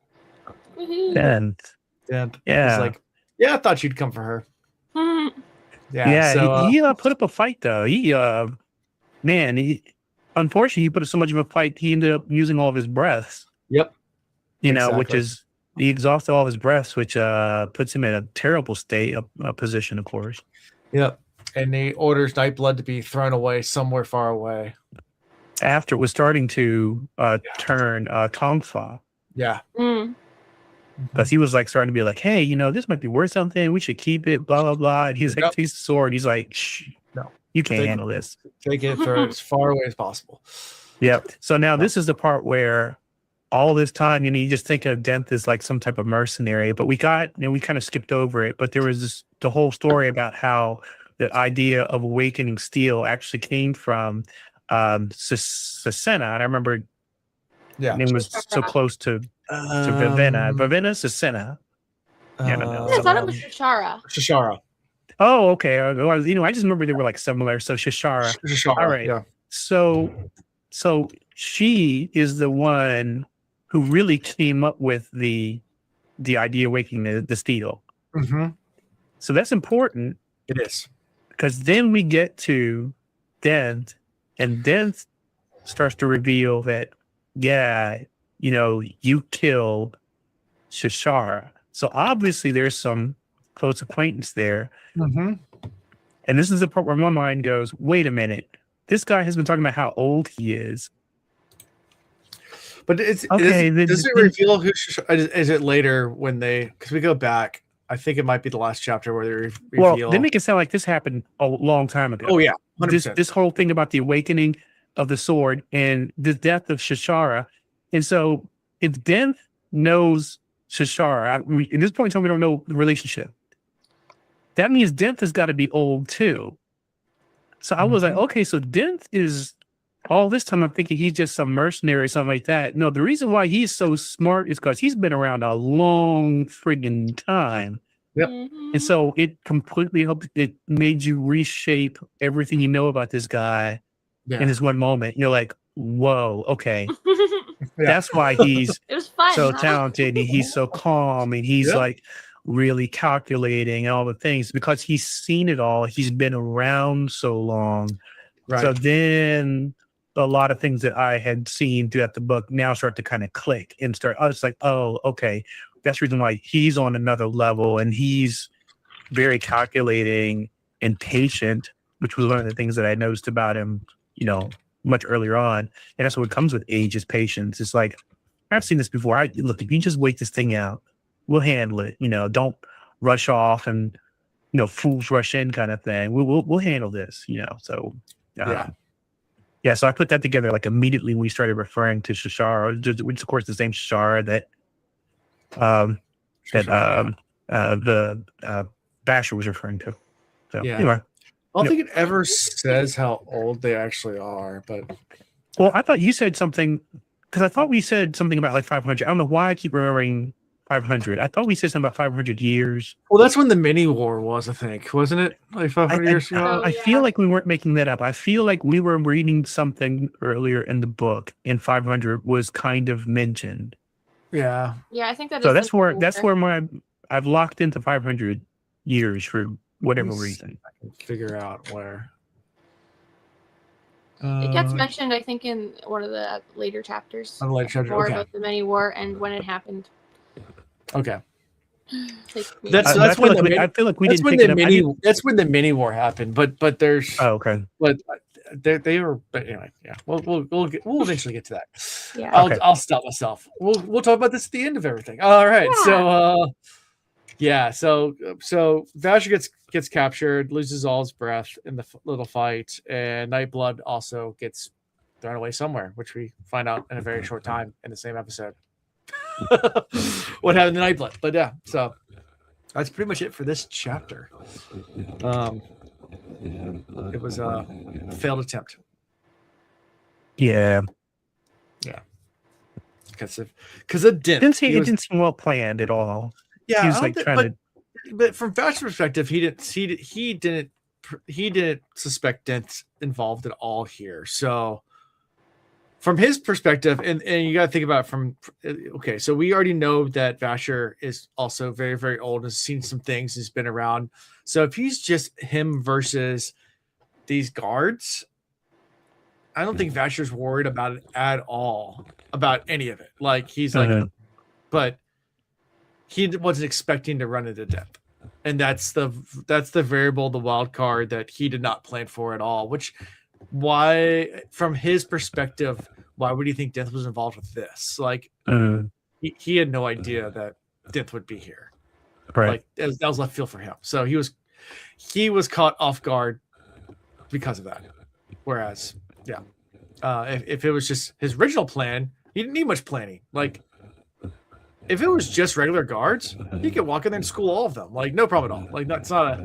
[SPEAKER 3] And
[SPEAKER 1] he's like, I thought you'd come for her.
[SPEAKER 3] He put up a fight though. Unfortunately, he put up so much of a fight, he ended up using all of his breaths.
[SPEAKER 1] Yep.
[SPEAKER 3] Which is, he exhausted all of his breaths, which puts him in a terrible position, of course.
[SPEAKER 1] Yep. And he orders Nightblood to be thrown away somewhere far away.
[SPEAKER 3] After it was starting to turn Tongfa.
[SPEAKER 1] Yeah.
[SPEAKER 3] Because he was like starting to be like, hey, this might be worth something. We should keep it, blah, blah, blah. And he's like, takes the sword. He's like, shh, no, you can't handle this.
[SPEAKER 1] Take it for as far away as possible.
[SPEAKER 3] Yep. So now this is the part where all this time, you just think of Denth as like some type of mercenary, but we kind of skipped over it. But there was the whole story about how the idea of awakening steel actually came from Sisenna. And I remember name was so close to Vivenna. Vivenna, Sisenna.
[SPEAKER 2] I thought it was Shashara.
[SPEAKER 1] Shashara.
[SPEAKER 3] Oh, okay. I just remember they were like similar. So Shashara. All right.
[SPEAKER 1] Yeah.
[SPEAKER 3] So she is the one who really came up with the idea of awakening the steel.
[SPEAKER 1] Mm-hmm.
[SPEAKER 3] So that's important.
[SPEAKER 1] It is.
[SPEAKER 3] Because then we get to Denth, and Denth starts to reveal that, you killed Shashara. So obviously there's some close acquaintance there.
[SPEAKER 1] Mm-hmm.
[SPEAKER 3] And this is the part where my mind goes, wait a minute. This guy has been talking about how old he is.
[SPEAKER 1] But does it reveal who Shashara is? It later when because we go back, I think it might be the last chapter where they reveal.
[SPEAKER 3] Well, they make it sound like this happened a long time ago.
[SPEAKER 1] Oh, yeah. 100%.
[SPEAKER 3] This whole thing about the awakening of the sword and the death of Shashara. And so if Denth knows Shashara, at this point in time, we don't know the relationship. That means Denth has got to be old too. So I was like, okay, so Denth is all this time I'm thinking he's just some mercenary or something like that. No, the reason why he's so smart is because he's been around a long friggin' time.
[SPEAKER 1] Yep.
[SPEAKER 2] Mm-hmm.
[SPEAKER 3] And so it completely helped. It made you reshape everything you know about this guy in this one moment. You're like, whoa, okay. That's why he's so talented and he's so calm and he's like really calculating and all the things because he's seen it all. He's been around so long. Right. So then a lot of things that I had seen throughout the book now start to kind of click and I was like, oh, okay. That's the reason why he's on another level and he's very calculating and patient, which was one of the things that I noticed about him, much earlier on. And that's what comes with age is patience. It's like, I've seen this before. Look, if you just wait this thing out, we'll handle it. Don't rush off and, fools rush in kind of thing. We'll handle this, so. So I put that together like immediately when we started referring to Shashara, which of course the same Shashara that the Basher was referring to. So anyway.
[SPEAKER 1] I don't think it ever says how old they actually are, but
[SPEAKER 3] well, I thought you said something because I thought we said something about like 500. I don't know why I keep remembering 500. I thought we said something about 500 years.
[SPEAKER 1] Well, that's when the mini war was, I think, wasn't it? Like 500 years ago.
[SPEAKER 3] I feel like we weren't making that up. I feel like we were reading something earlier in the book, and 500 was kind of mentioned.
[SPEAKER 1] Yeah.
[SPEAKER 2] Yeah, I think that.
[SPEAKER 3] So that's where I've locked into 500 years for whatever reason.
[SPEAKER 1] I can figure out where.
[SPEAKER 2] It gets mentioned, I think, in one of the later chapters.
[SPEAKER 1] More
[SPEAKER 2] about the mini war and when it happened.
[SPEAKER 1] Okay.
[SPEAKER 3] That's when I feel like we didn't pick it up.
[SPEAKER 1] That's when the mini war happened. But there's.
[SPEAKER 3] Oh, okay.
[SPEAKER 1] But they were. But anyway, yeah. We'll eventually get to that.
[SPEAKER 2] Yeah.
[SPEAKER 1] I'll stop myself. We'll talk about this at the end of everything. All right. Yeah. So Vasher gets captured, loses all his breath in the little fight, and Nightblood also gets thrown away somewhere, which we find out in a very short time in the same episode. What happened to Nightblood? But yeah, so that's pretty much it for this chapter. It was a failed attempt.
[SPEAKER 3] Yeah.
[SPEAKER 1] Because of Denth.
[SPEAKER 3] It didn't seem well planned at all.
[SPEAKER 1] Yeah,
[SPEAKER 3] he was like trying to.
[SPEAKER 1] But from Vasher's perspective, he didn't suspect Denth involved at all here. So from his perspective, and you got to think about so we already know that Vasher is also very, very old, has seen some things, has been around. So if he's just him versus these guards, I don't think Vasher's worried about it at all, about any of it. Like he's like, but he wasn't expecting to run into Denth. And that's the variable, the wild card that he did not plan for at all, why, from his perspective, why would you think Denth was involved with this? Like, he had no idea that Denth would be here.
[SPEAKER 3] Right.
[SPEAKER 1] Like, that was left field for him. So he was caught off guard because of that. Whereas, if it was just his original plan, he didn't need much planning. Like, if it was just regular guards, he could walk in there and school all of them. Like, no problem at all. Like, that's not a.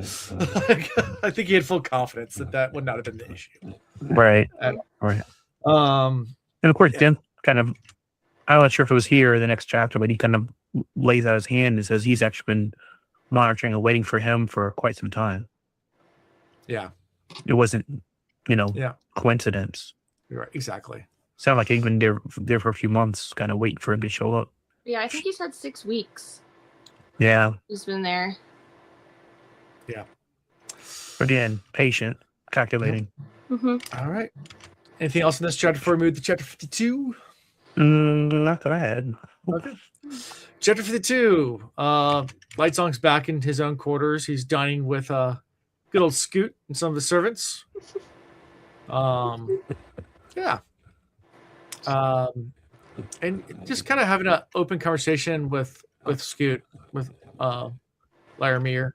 [SPEAKER 1] Like, I think he had full confidence that would not have been the issue.
[SPEAKER 3] Right. Right. And of course, Dan kind of, I'm not sure if it was here or the next chapter, but he kind of lays out his hand and says he's actually been monitoring and waiting for him for quite some time.
[SPEAKER 1] Yeah.
[SPEAKER 3] It wasn't, coincidence.
[SPEAKER 1] Right. Exactly.
[SPEAKER 3] Sound like he'd been there for a few months, kind of waiting for him to show up.
[SPEAKER 2] Yeah, I think he said 6 weeks.
[SPEAKER 3] Yeah.
[SPEAKER 2] He's been there.
[SPEAKER 1] Yeah.
[SPEAKER 3] Again, patient, calculating.
[SPEAKER 2] Mm-hmm.
[SPEAKER 1] All right. Anything else in this chapter before we move to chapter 52?
[SPEAKER 3] Not that I had.
[SPEAKER 1] Okay. Chapter 52. Lightsong's back in his own quarters. He's dining with good old Scoot and some of the servants. Yeah. And just kind of having an open conversation with Scoot, with Laramir,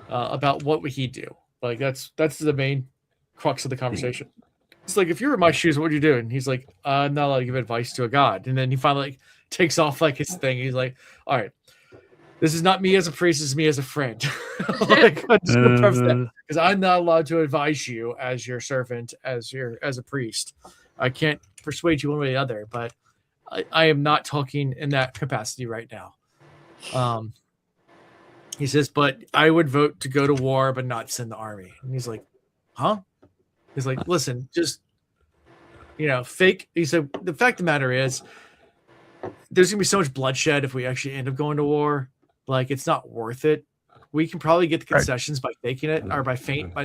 [SPEAKER 1] about what would he do. Like that's the main crux of the conversation. It's like, if you were in my shoes, what would you do? And he's like, I'm not allowed to give advice to a god. And then he finally takes off like his thing. He's like, all right, this is not me as a priest, this is me as a friend. Like, I'm just gonna preface that, because I'm not allowed to advise you as your servant, as a priest. I can't persuade you one way or the other, but I am not talking in that capacity right now. He says, but I would vote to go to war, but not send the army. And he's like, huh? He's like, listen, just, fake. He said, the fact of the matter is, there's going to be so much bloodshed if we actually end up going to war. Like, it's not worth it. We can probably get the concessions by faking it, or by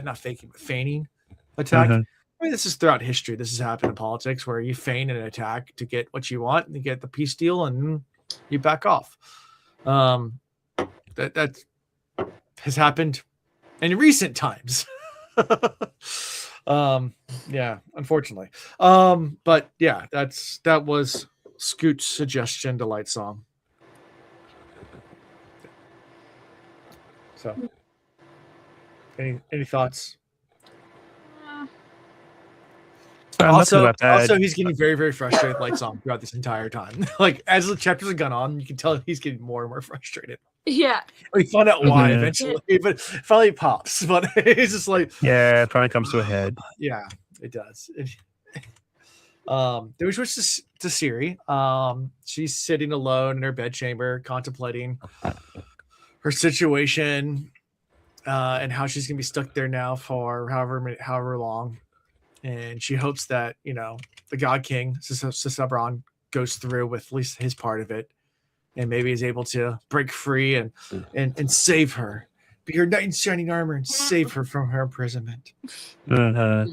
[SPEAKER 1] not faking, but feigning attack. I mean, this is throughout history. This has happened in politics where you feign an attack to get what you want and you get the peace deal and you back off. That has happened in recent times. Yeah, unfortunately. But yeah, that was Scoot's suggestion to Lightsong. So, any thoughts? Also, he's getting very, very frustrated with Lightsong throughout this entire time. Like, as the chapters have gone on, you can tell he's getting more and more frustrated.
[SPEAKER 2] Yeah.
[SPEAKER 1] We find out why eventually, but finally it pops. But it's just like,
[SPEAKER 3] yeah, it probably comes to a head.
[SPEAKER 1] Yeah, it does. Then we switch to Siri. She's sitting alone in her bedchamber, contemplating her situation, and how she's gonna be stuck there now for however long. And she hopes that the God King Sisabron goes through with at least his part of it, and maybe is able to break free and save her, be her knight in shining armor, and save her from her imprisonment. Yeah,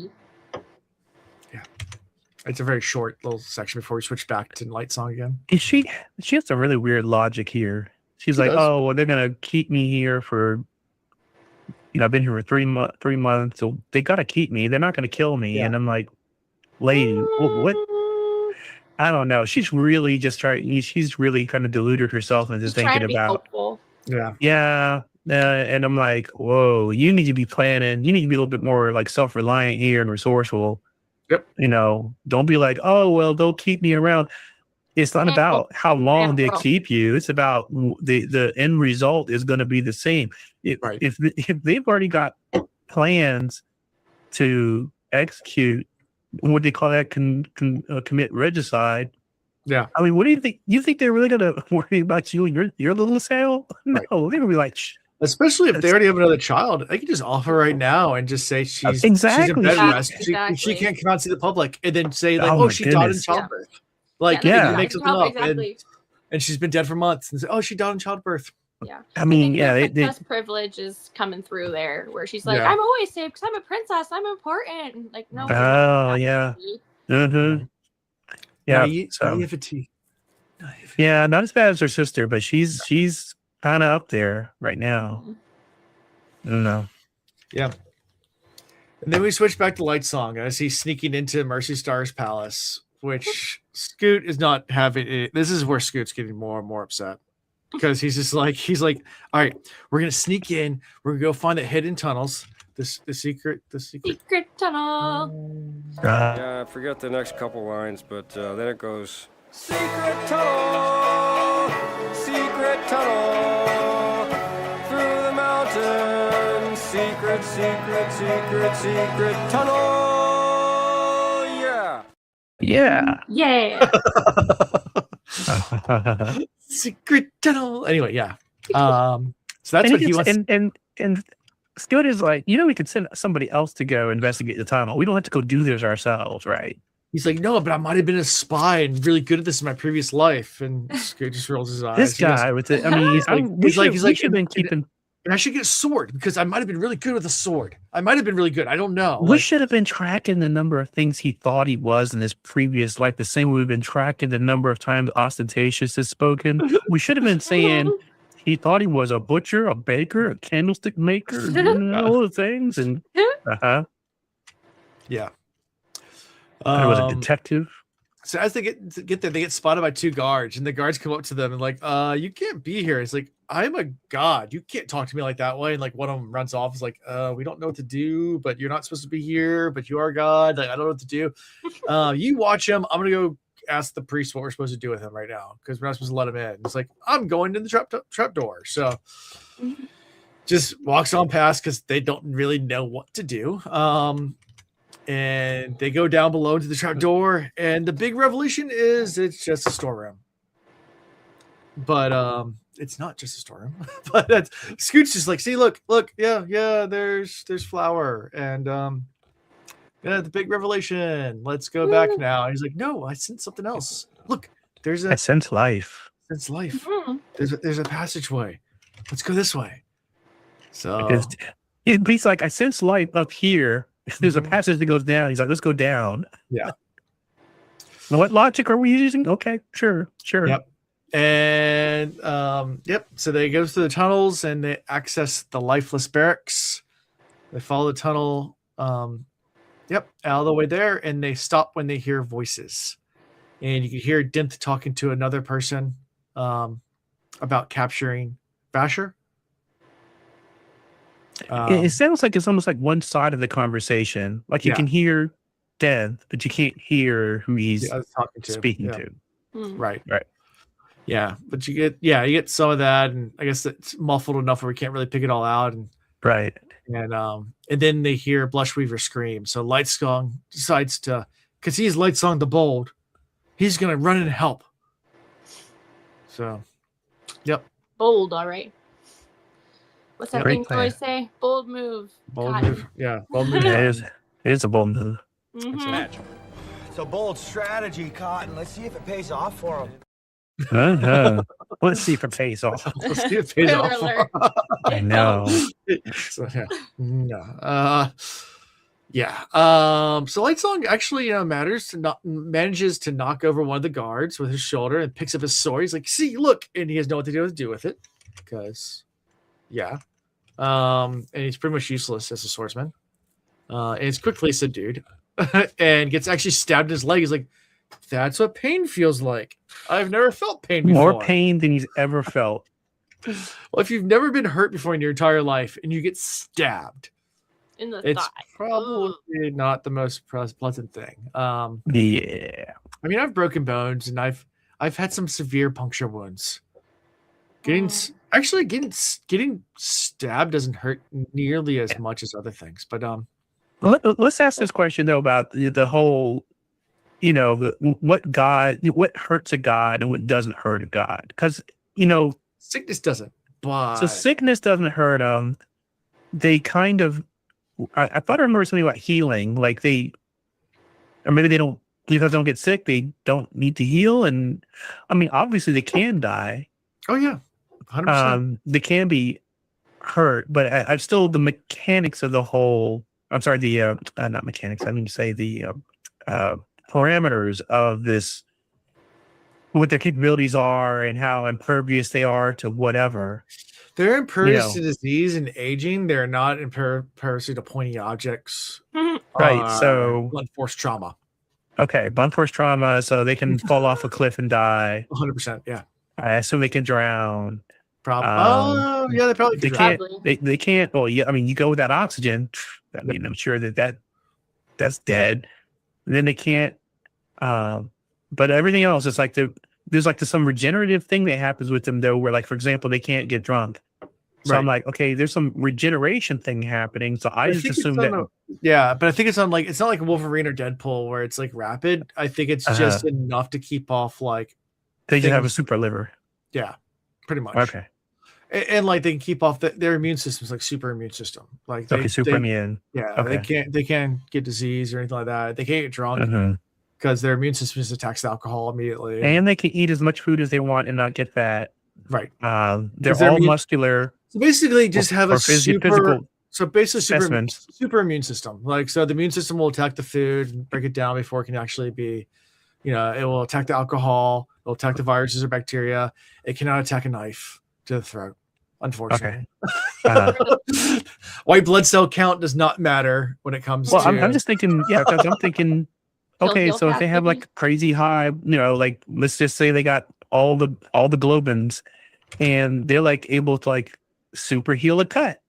[SPEAKER 1] it's a very short little section before we switch back to Lightsong again.
[SPEAKER 3] She has some really weird logic here. She's like, oh, well, they're gonna keep me here for, I've been here for 3 months, so they gotta keep me. They're not gonna kill me. Yeah. And I'm like, lady, what? I don't know. She's really just trying. She's really kind of deluded herself into thinking about. Hopeful. Yeah. And I'm like, whoa, you need to be planning. You need to be a little bit more like self-reliant here and resourceful.
[SPEAKER 1] Yep.
[SPEAKER 3] Don't be like, oh, well, they'll keep me around. It's not about how long they keep you. It's about the end result is going to be the same. If they've already got plans to execute, what do they call that? Commit regicide.
[SPEAKER 1] Yeah.
[SPEAKER 3] I mean, what do you think? You think they're really going to worry about you and your little sale? No, they're going to be like,
[SPEAKER 1] especially if they already have another child, they can just offer right now and just say she's in bed rest. She can't see the public, and then say like, she died in childbirth. Like, make something up, and she's been dead for months, and say, she died in childbirth.
[SPEAKER 2] Yeah,
[SPEAKER 3] I mean,
[SPEAKER 2] princess privilege is coming through there, where she's like, I'm always safe because I'm a princess, I'm important. Like, no.
[SPEAKER 3] Oh yeah. Mm-hmm. Yeah.
[SPEAKER 1] Naivety.
[SPEAKER 3] Yeah, not as bad as her sister, but she's kind of up there right now. I don't know.
[SPEAKER 1] Yeah. And then we switch back to Lightsong as he's sneaking into Mercy Star's palace, which Scoot is not having it. This is where Scoot's getting more and more upset, because he's like, all right, we're gonna sneak in, we're gonna go find the hidden tunnels, the secret
[SPEAKER 2] tunnel.
[SPEAKER 5] Yeah, I forget the next couple lines, but then it goes, secret tunnel. secret tunnel.
[SPEAKER 3] Yeah.
[SPEAKER 2] Yeah.
[SPEAKER 1] Secret tunnel. Anyway, yeah. So that's what he wants.
[SPEAKER 3] And Scott is like, we could send somebody else to go investigate the tunnel. We don't have to go do this ourselves, right?
[SPEAKER 1] He's like, no, but I might have been a spy and really good at this in my previous life. And Scoot just rolls his eyes.
[SPEAKER 3] This guy with it. I mean, he's like, been keeping.
[SPEAKER 1] And I should get a sword because I might have been really good with a sword. I might have been really good. I don't know.
[SPEAKER 3] We should have been tracking the number of things he thought he was in his previous life, the same way we've been tracking the number of times Ostentatious has spoken. We should have been saying he thought he was a butcher, a baker, a candlestick maker, all the things. And
[SPEAKER 1] yeah.
[SPEAKER 3] I was a detective.
[SPEAKER 1] So as they get there, they get spotted by 2 guards, and the guards come up to them and like, you can't be here. It's like, I'm a god. You can't talk to me like that way. And like one of them runs off. Is like, we don't know what to do, but you're not supposed to be here, but you are God. Like, I don't know what to do. You watch him. I'm gonna go ask the priest what we're supposed to do with him right now because we're not supposed to let him in. It's like, I'm going to the trap door. So just walks on past because they don't really know what to do. And they go down below to the trap door, and the big revelation is it's just a storeroom. But it's not just a storeroom. But that's Scoot's just like, see, look, yeah, there's flour, and yeah, the big revelation. Let's go back now. And he's like, no, I sense something else. Look, I
[SPEAKER 3] sense life.
[SPEAKER 1] Sense life. There's a passageway. Let's go this way. So
[SPEAKER 3] he's like, I sense life up here. There's a passage that goes down. He's like, let's go down.
[SPEAKER 1] Yeah.
[SPEAKER 3] What logic are we using? Okay, sure.
[SPEAKER 1] Yep. And so they go through the tunnels and they access the lifeless barracks. They follow the tunnel out of the way there, and they stop when they hear voices. And you can hear Dent talking to another person about capturing Vasher.
[SPEAKER 3] It sounds like it's almost like one side of the conversation. Like you can hear Dent, but you can't hear who he's speaking to.
[SPEAKER 1] Right. Yeah, but you get some of that, and I guess it's muffled enough where we can't really pick it all out. And then they hear Blushweaver scream. So Lightsong decides to, because he's Lightsong the Bold, he's gonna run and help. So, yep.
[SPEAKER 2] Bold, all right. What's that thing I always say? Bold move.
[SPEAKER 1] Bold move. Yeah, bold move.
[SPEAKER 3] It is a bold move.
[SPEAKER 5] It's a bold strategy, Cotton. Let's see if it pays off for him.
[SPEAKER 3] Let's see if it pays off.
[SPEAKER 1] Let's see if it pays off.
[SPEAKER 3] I know.
[SPEAKER 1] So Lightsong actually manages to knock over one of the guards with his shoulder and picks up his sword. He's like, see, look, and he has no what to do with it because and he's pretty much useless as a swordsman. And he's quickly subdued and gets actually stabbed in his leg. He's like, that's what pain feels like. I've never felt pain before.
[SPEAKER 3] More pain than he's ever felt.
[SPEAKER 1] Well, if you've never been hurt before in your entire life and you get stabbed
[SPEAKER 2] in the
[SPEAKER 1] it's
[SPEAKER 2] thigh,
[SPEAKER 1] probably not the most pleasant thing.
[SPEAKER 3] Yeah.
[SPEAKER 1] I mean, I've broken bones and I've had some severe puncture wounds. Getting stabbed doesn't hurt nearly as much as other things. But
[SPEAKER 3] let's ask this question though about the whole, what hurts a god and what doesn't hurt a god, because
[SPEAKER 1] sickness doesn't. But
[SPEAKER 3] so sickness doesn't hurt them. They kind of. I thought I remember something about healing, like or maybe they don't. Because they don't get sick, they don't need to heal, and I mean, obviously they can die.
[SPEAKER 1] Oh yeah. 100%.
[SPEAKER 3] They can be hurt, but I've still the mechanics of the whole. I'm sorry, the not mechanics. I mean to say the parameters of this, what their capabilities are, and how impervious they are to whatever.
[SPEAKER 1] They're impervious to disease and aging. They're not impervious to pointy objects.
[SPEAKER 3] Right. So
[SPEAKER 1] blunt force trauma.
[SPEAKER 3] Okay, blunt force trauma. So they can fall off a cliff and die.
[SPEAKER 1] 100%. Yeah.
[SPEAKER 3] I assume they can drown.
[SPEAKER 1] Probably. Yeah, they probably can.
[SPEAKER 3] They can't. Well, yeah. I mean, you go without oxygen. I mean, I'm sure that's dead. And then they can't. But everything else is like there's some regenerative thing that happens with them though, where like for example, they can't get drunk. So I'm like, okay, there's some regeneration thing happening. So I just assumed that.
[SPEAKER 1] But I think it's on it's not like Wolverine or Deadpool where it's like rapid. I think it's just enough to keep off like.
[SPEAKER 3] They just have a super liver.
[SPEAKER 1] Yeah, pretty much.
[SPEAKER 3] Okay.
[SPEAKER 1] And like they can keep off their immune system's like super immune system. Like
[SPEAKER 3] super immune.
[SPEAKER 1] Yeah, okay. They can't get disease or anything like that. They can't get drunk because their immune system just attacks alcohol immediately.
[SPEAKER 3] And they can eat as much food as they want and not get fat.
[SPEAKER 1] Right.
[SPEAKER 3] They're all muscular.
[SPEAKER 1] So basically, just have a
[SPEAKER 3] physical.
[SPEAKER 1] So basically, super immune system. Like so, the immune system will attack the food and break it down before it can actually be. It will attack the alcohol. It will attack the viruses or bacteria. It cannot attack a knife to the throat. Unfortunately, white blood cell count does not matter when it comes to.
[SPEAKER 3] I'm just thinking, because I'm thinking, okay, so if they have like crazy high, like let's just say they got all the globins, and they're like able to like super heal a cut.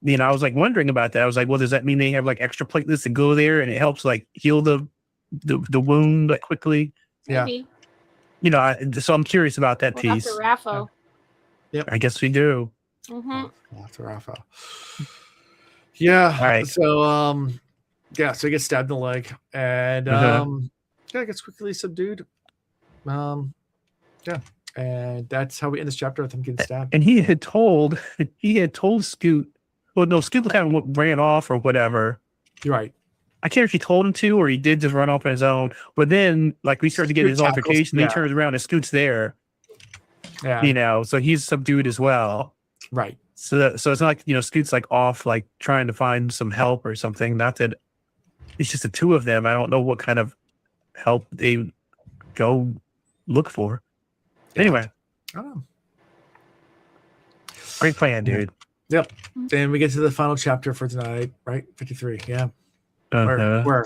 [SPEAKER 3] I was like wondering about that. I was like, well, does that mean they have like extra platelets to go there and it helps like heal the wound like quickly?
[SPEAKER 2] Maybe.
[SPEAKER 3] Yeah. So I'm curious about that piece.
[SPEAKER 2] After Rapho.
[SPEAKER 3] Yep. I guess we do.
[SPEAKER 1] After Rapho. Yeah.
[SPEAKER 3] All right.
[SPEAKER 1] So so he gets stabbed in the leg and gets quickly subdued. And that's how we end this chapter with him getting stabbed.
[SPEAKER 3] And he had told Scoot. Well, no, Scoot kind of ran off or whatever.
[SPEAKER 1] You're right.
[SPEAKER 3] I can't remember if he told him to or he did just run off on his own. But then, like, we started to get his altercation. He turns around and Scoot's there. Yeah. So he's subdued as well.
[SPEAKER 1] Right.
[SPEAKER 3] So it's not like, Scoot's like off, like trying to find some help or something. Not that it's just the two of them. I don't know what kind of help they go look for. Anyway.
[SPEAKER 1] I don't know.
[SPEAKER 3] Great plan, dude.
[SPEAKER 1] Yep. Then we get to the final chapter for tonight, right? 53. Yeah. Where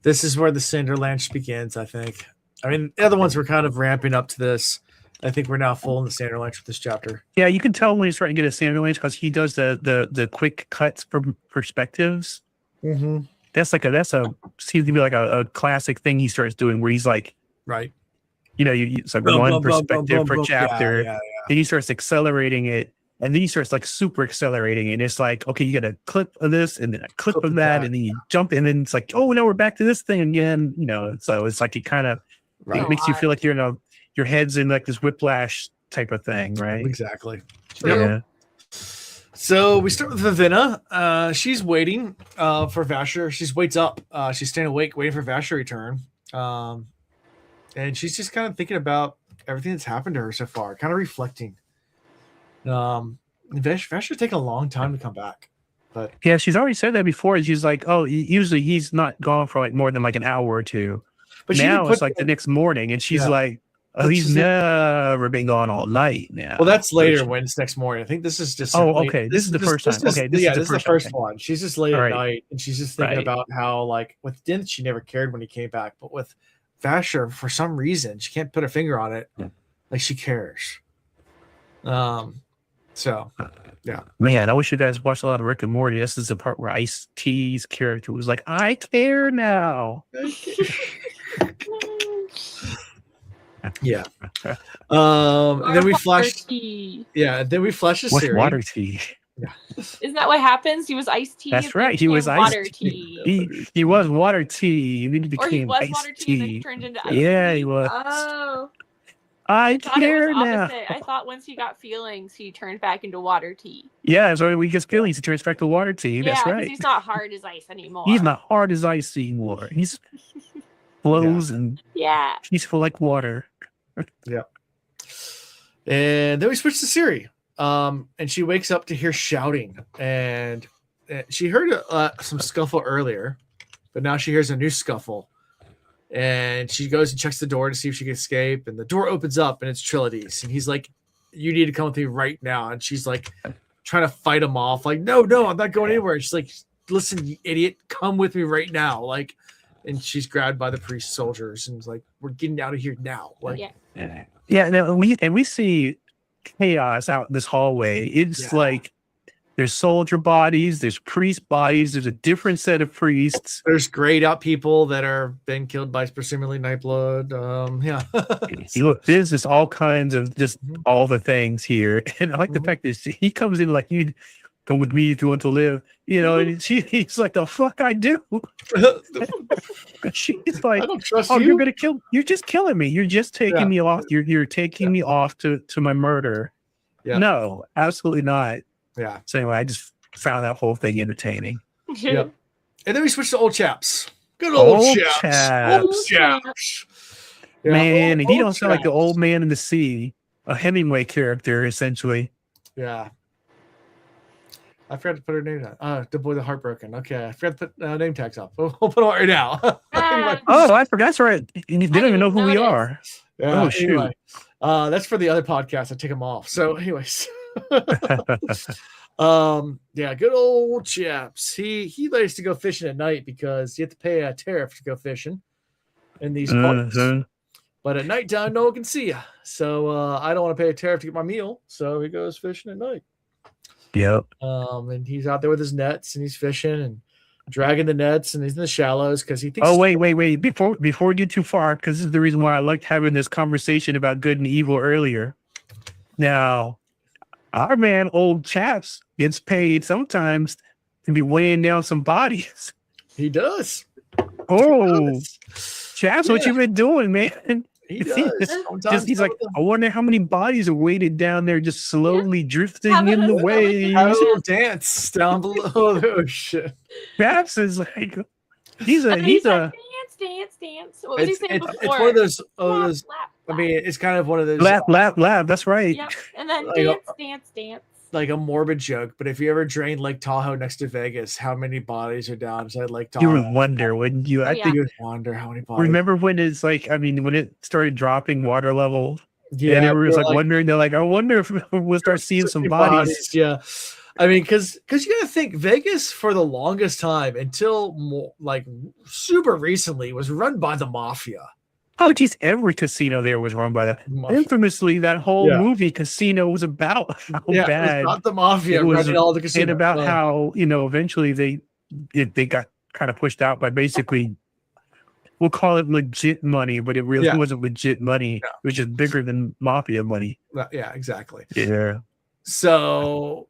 [SPEAKER 1] this is where the Sanderlanche begins, I think. I mean, the other ones were kind of ramping up to this. I think we're now full in the Sanderlanche with this chapter.
[SPEAKER 3] Yeah, you can tell when he's starting to get a Sanderlanche because he does the quick cuts from perspectives.
[SPEAKER 1] Mm-hmm.
[SPEAKER 3] That's seems to be like a classic thing he starts doing where he's like,
[SPEAKER 1] right.
[SPEAKER 3] It's like one perspective per chapter. Yeah. Then he starts accelerating it. And then he starts like super accelerating it. And it's like, okay, you get a clip of this and then a clip of that. And then you jump in and it's like, oh, no, we're back to this thing again. So it's like it kind of it makes you feel like you're your head's in like this whiplash type of thing, right?
[SPEAKER 1] Exactly.
[SPEAKER 2] True.
[SPEAKER 1] Yeah. So we start with Vivenna. She's waiting for Vasher. She waits up. She's staying awake, waiting for Vasher to return. And she's just kind of thinking about everything that's happened to her so far, kind of reflecting. Vasher's taking a long time to come back, but
[SPEAKER 3] yeah, she's already said that before. She's like, oh, usually he's not gone for like more than like an hour or two, but now it's like the next morning, and she's like, oh, he's never been gone all night now.
[SPEAKER 1] Well, that's later when it's next morning. I think this is just
[SPEAKER 3] okay. This is the first time. Okay, this is the first
[SPEAKER 1] one. She's just late at night, and she's just thinking about how like with Dent, she never cared when he came back, but with Vasher, for some reason, she can't put her finger on it. Like she cares. So, yeah.
[SPEAKER 3] Man, I wish you guys watched a lot of Rick and Morty. This is the part where Ice-T's character was like, I care now.
[SPEAKER 1] Yeah. Then we flash. Yeah. Then we flash the series.
[SPEAKER 3] Water tea.
[SPEAKER 1] Yeah.
[SPEAKER 2] Isn't that what happens? He was iced tea.
[SPEAKER 3] That's right. He was
[SPEAKER 2] water tea.
[SPEAKER 3] He was water tea. And then he became
[SPEAKER 2] water tea and then he turned into ice tea.
[SPEAKER 3] Yeah, he was.
[SPEAKER 2] Oh.
[SPEAKER 3] I care now.
[SPEAKER 2] I thought once he got feelings, he turned back into water tea.
[SPEAKER 3] Yeah, so when he gets feelings, he turns back to water tea. That's right.
[SPEAKER 2] He's not hard as ice anymore.
[SPEAKER 3] He's not hard as ice anymore. He's flows and peaceful like water.
[SPEAKER 1] Yeah. And then we switch to Siri. And she wakes up to hear shouting. And she heard some scuffle earlier, but now she hears a new scuffle. And she goes and checks the door to see if she can escape. And the door opens up and it's Trilody's. And he's like, you need to come with me right now. And she's like trying to fight him off. Like, no, I'm not going anywhere. And she's like, listen, you idiot, come with me right now. Like, and she's grabbed by the priest soldiers and is like, we're getting out of here now. Like,
[SPEAKER 3] yeah. No, we see chaos out in this hallway. It's like There's soldier bodies. There's priest bodies. There's a different set of priests.
[SPEAKER 1] There's grayed out people that are been killed by presumably Nightblood. Yeah.
[SPEAKER 3] Look, there's just all kinds of just all the things here. And I like the fact that he comes in like, you come with me if you want to live. You know, and he's like, the fuck I do. She's like,
[SPEAKER 1] I don't trust
[SPEAKER 3] oh,
[SPEAKER 1] you.
[SPEAKER 3] you're gonna kill. You're just killing me. You're just taking me off. You're taking me off to my murder. Yeah. No, absolutely not.
[SPEAKER 1] Yeah.
[SPEAKER 3] So anyway, I just found that whole thing entertaining.
[SPEAKER 1] Yep. And then we switched to old chaps. Good old chaps. Old chaps.
[SPEAKER 3] Yeah, man, and he don't sound like the old man in the sea, a Hemingway character, essentially.
[SPEAKER 1] Yeah. I forgot to put her name down. The boy, the heartbroken. Okay, I forgot to put name tags up. We'll put them right now.
[SPEAKER 3] Oh, I forgot. That's right. They don't even know who we are.
[SPEAKER 1] Yeah, oh, shoot. Anyway, that's for the other podcast. I take them off. So, anyways. Yeah, good old chaps. He likes to go fishing at night because you have to pay a tariff to go fishing in these parts. But at nighttime, no one can see you. So I don't want to pay a tariff to get my meal. So he goes fishing at night.
[SPEAKER 3] Yep.
[SPEAKER 1] And he's out there with his nets and he's fishing and dragging the nets and he's in the shallows because he thinks.
[SPEAKER 3] Oh, wait. Before you get too far, because this is the reason why I liked having this conversation about good and evil earlier. Now, our man, old chaps, gets paid sometimes to be weighing down some bodies.
[SPEAKER 1] He does.
[SPEAKER 3] Oh, chaps, what you been doing, man?
[SPEAKER 1] He does.
[SPEAKER 3] He's like, I wonder how many bodies are weighted down there, just slowly drifting in the waves.
[SPEAKER 1] Have a little dance down below the ocean.
[SPEAKER 3] Chaps is like, he's a
[SPEAKER 2] dance. What was he saying before?
[SPEAKER 1] It's one of those. I mean, it's kind of one of those.
[SPEAKER 3] Lap. That's right.
[SPEAKER 2] Yep. And then dance.
[SPEAKER 1] Like a morbid joke, but if you ever drain Lake Tahoe next to Vegas, how many bodies are down inside Lake Tahoe?
[SPEAKER 3] You would wonder, wouldn't you? I think
[SPEAKER 1] you would wonder how many bodies.
[SPEAKER 3] Remember when it's like, I mean, when it started dropping water level, and everyone was like wondering, they're like, I wonder if we'll start seeing some bodies.
[SPEAKER 1] Yeah. I mean, because you gotta think Vegas for the longest time until like super recently was run by the mafia.
[SPEAKER 3] Oh, geez, every casino there was run by that. Infamously, that whole movie Casino was about how bad.
[SPEAKER 1] It was about the mafia running all the casinos.
[SPEAKER 3] And about how, eventually they got kind of pushed out by basically, we'll call it legit money, but it really wasn't legit money, which is bigger than mafia money.
[SPEAKER 1] Yeah, exactly.
[SPEAKER 3] Yeah.
[SPEAKER 1] So,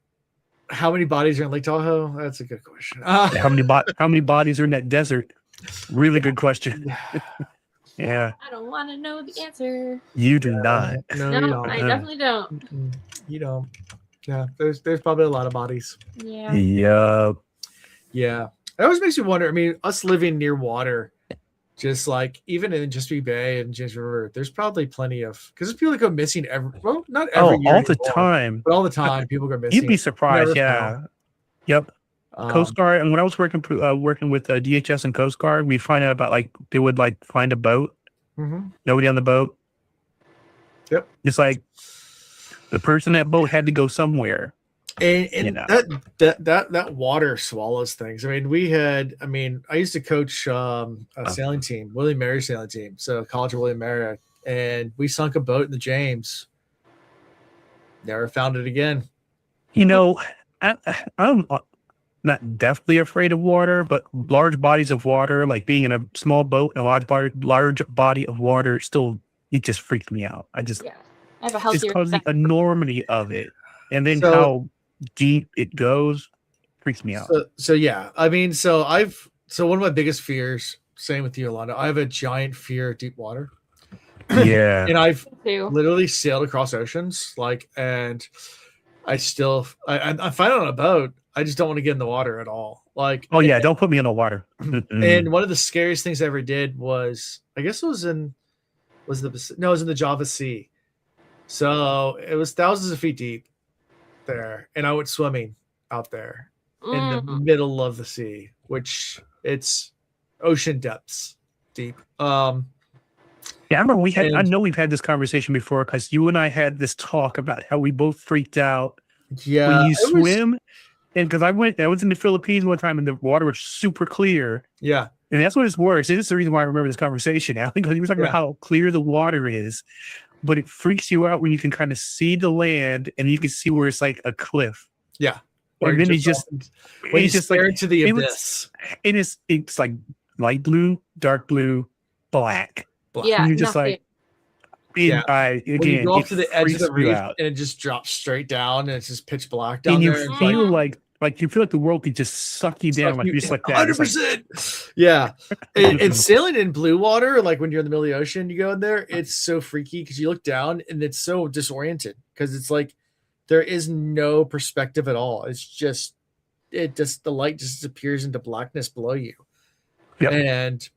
[SPEAKER 1] how many bodies are in Lake Tahoe? That's a good question.
[SPEAKER 3] How many bodies are in that desert? Really good question. Yeah.
[SPEAKER 2] I don't want to know the answer.
[SPEAKER 3] You do not.
[SPEAKER 1] No,
[SPEAKER 2] you
[SPEAKER 1] don't.
[SPEAKER 2] I definitely don't.
[SPEAKER 1] You don't. Yeah, there's probably a lot of bodies.
[SPEAKER 2] Yeah.
[SPEAKER 1] Yeah. It always makes me wonder. I mean, us living near water, just like even in Chesapeake Bay and James River, there's probably plenty of because there's people that go missing not every year
[SPEAKER 3] all the time,
[SPEAKER 1] but all the time people go missing.
[SPEAKER 3] You'd be surprised. Yeah. Yep. Coast Guard, and when I was working with DHS and Coast Guard, we find out about like they would like find a boat, nobody on the boat.
[SPEAKER 1] Yep,
[SPEAKER 3] it's like the person in that boat had to go somewhere,
[SPEAKER 1] and that water swallows things. I mean, I used to coach a sailing team, William Mary sailing team, so College of William Mary, and we sunk a boat in the James. Never found it again.
[SPEAKER 3] I'm not definitely afraid of water, but large bodies of water, like being in a small boat in a large body of water, it just freaks me out. I
[SPEAKER 2] have a healthier
[SPEAKER 3] because the enormity of it, and then how deep it goes, freaks me out.
[SPEAKER 1] So yeah, I mean, so one of my biggest fears, same with you, Yolanda, I have a giant fear of deep water.
[SPEAKER 3] Yeah,
[SPEAKER 1] and I've literally sailed across oceans, and I'm fine on a boat. I just don't want to get in the water at all.
[SPEAKER 3] Don't put me in the water.
[SPEAKER 1] And one of the scariest things I ever did was, I guess it was in the Java Sea. So it was thousands of feet deep there, and I went swimming out there in the middle of the sea, which it's ocean depths deep.
[SPEAKER 3] I remember I know we've had this conversation before because you and I had this talk about how we both freaked out when you swim. And because I was in the Philippines one time and the water was super clear.
[SPEAKER 1] Yeah.
[SPEAKER 3] And that's what it's worse. This is the reason why I remember this conversation now, because you were talking about how clear the water is, but it freaks you out when you can kind of see the land and you can see where it's like a cliff.
[SPEAKER 1] Yeah.
[SPEAKER 3] And then
[SPEAKER 1] he's just like into the abyss.
[SPEAKER 3] It's like light blue, dark blue, black.
[SPEAKER 2] Yeah,
[SPEAKER 3] and you're just like.
[SPEAKER 1] When you go up to the edge of the reef
[SPEAKER 3] and
[SPEAKER 1] it just drops straight down and it's just pitch black down there.
[SPEAKER 3] And you feel like the world could just suck you down, like you just like that.
[SPEAKER 1] 100%. Yeah. And sailing in blue water, like when you're in the middle of the ocean, you go in there, it's so freaky because you look down and it's so disoriented because it's like there is no perspective at all. It's just the light just disappears into blackness below you.
[SPEAKER 3] Yep.
[SPEAKER 1] And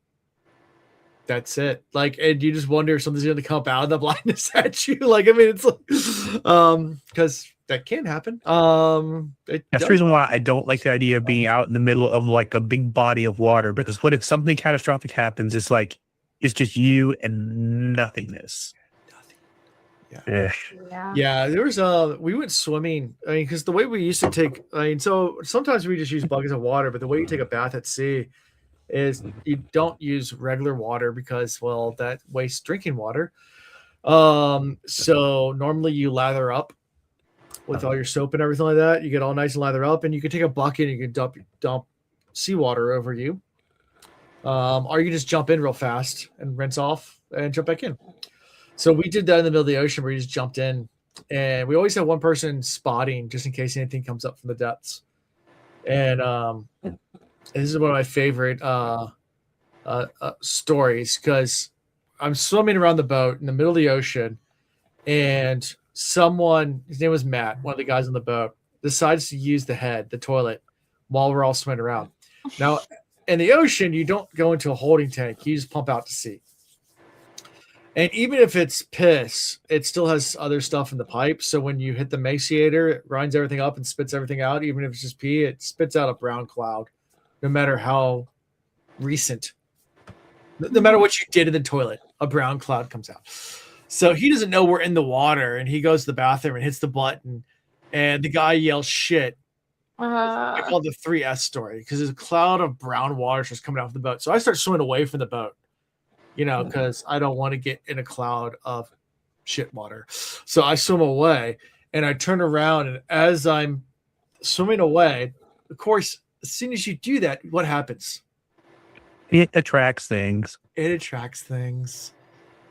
[SPEAKER 1] that's it. Like, and you just wonder if something's going to come up out of the blindness at you. Like, I mean, it's like, because that can happen.
[SPEAKER 3] That's the reason why I don't like the idea of being out in the middle of like a big body of water. Because what if something catastrophic happens? It's like it's just you and nothingness.
[SPEAKER 1] Yeah. There was we went swimming. I mean, because the way we used to take, so sometimes we just use buckets of water, but the way you take a bath at sea is you don't use regular water because, well, that wastes drinking water. So normally you lather up with all your soap and everything like that. You get all nice and lather up, and you can take a bucket and you can dump seawater over you. Or you can just jump in real fast and rinse off and jump back in. So we did that in the middle of the ocean where you just jumped in, and we always have one person spotting just in case anything comes up from the depths. And this is one of my favorite stories because I'm swimming around the boat in the middle of the ocean, and someone, his name was Matt, one of the guys on the boat, decides to use the toilet, while we're all swimming around. Now, in the ocean, you don't go into a holding tank. You just pump out to sea. And even if it's piss, it still has other stuff in the pipe. So when you hit the maciator, it grinds everything up and spits everything out. Even if it's just pee, it spits out a brown cloud. No matter how recent, no matter what you did in the toilet, a brown cloud comes out. So he doesn't know we're in the water, and he goes to the bathroom and hits the button, and the guy yells shit. I call it the 3S story because there's a cloud of brown water just coming off the boat. So I start swimming away from the boat, because I don't want to get in a cloud of shit water. So I swim away, and I turn around, and as I'm swimming away, of course, as soon as you do that, what happens?
[SPEAKER 3] It attracts things.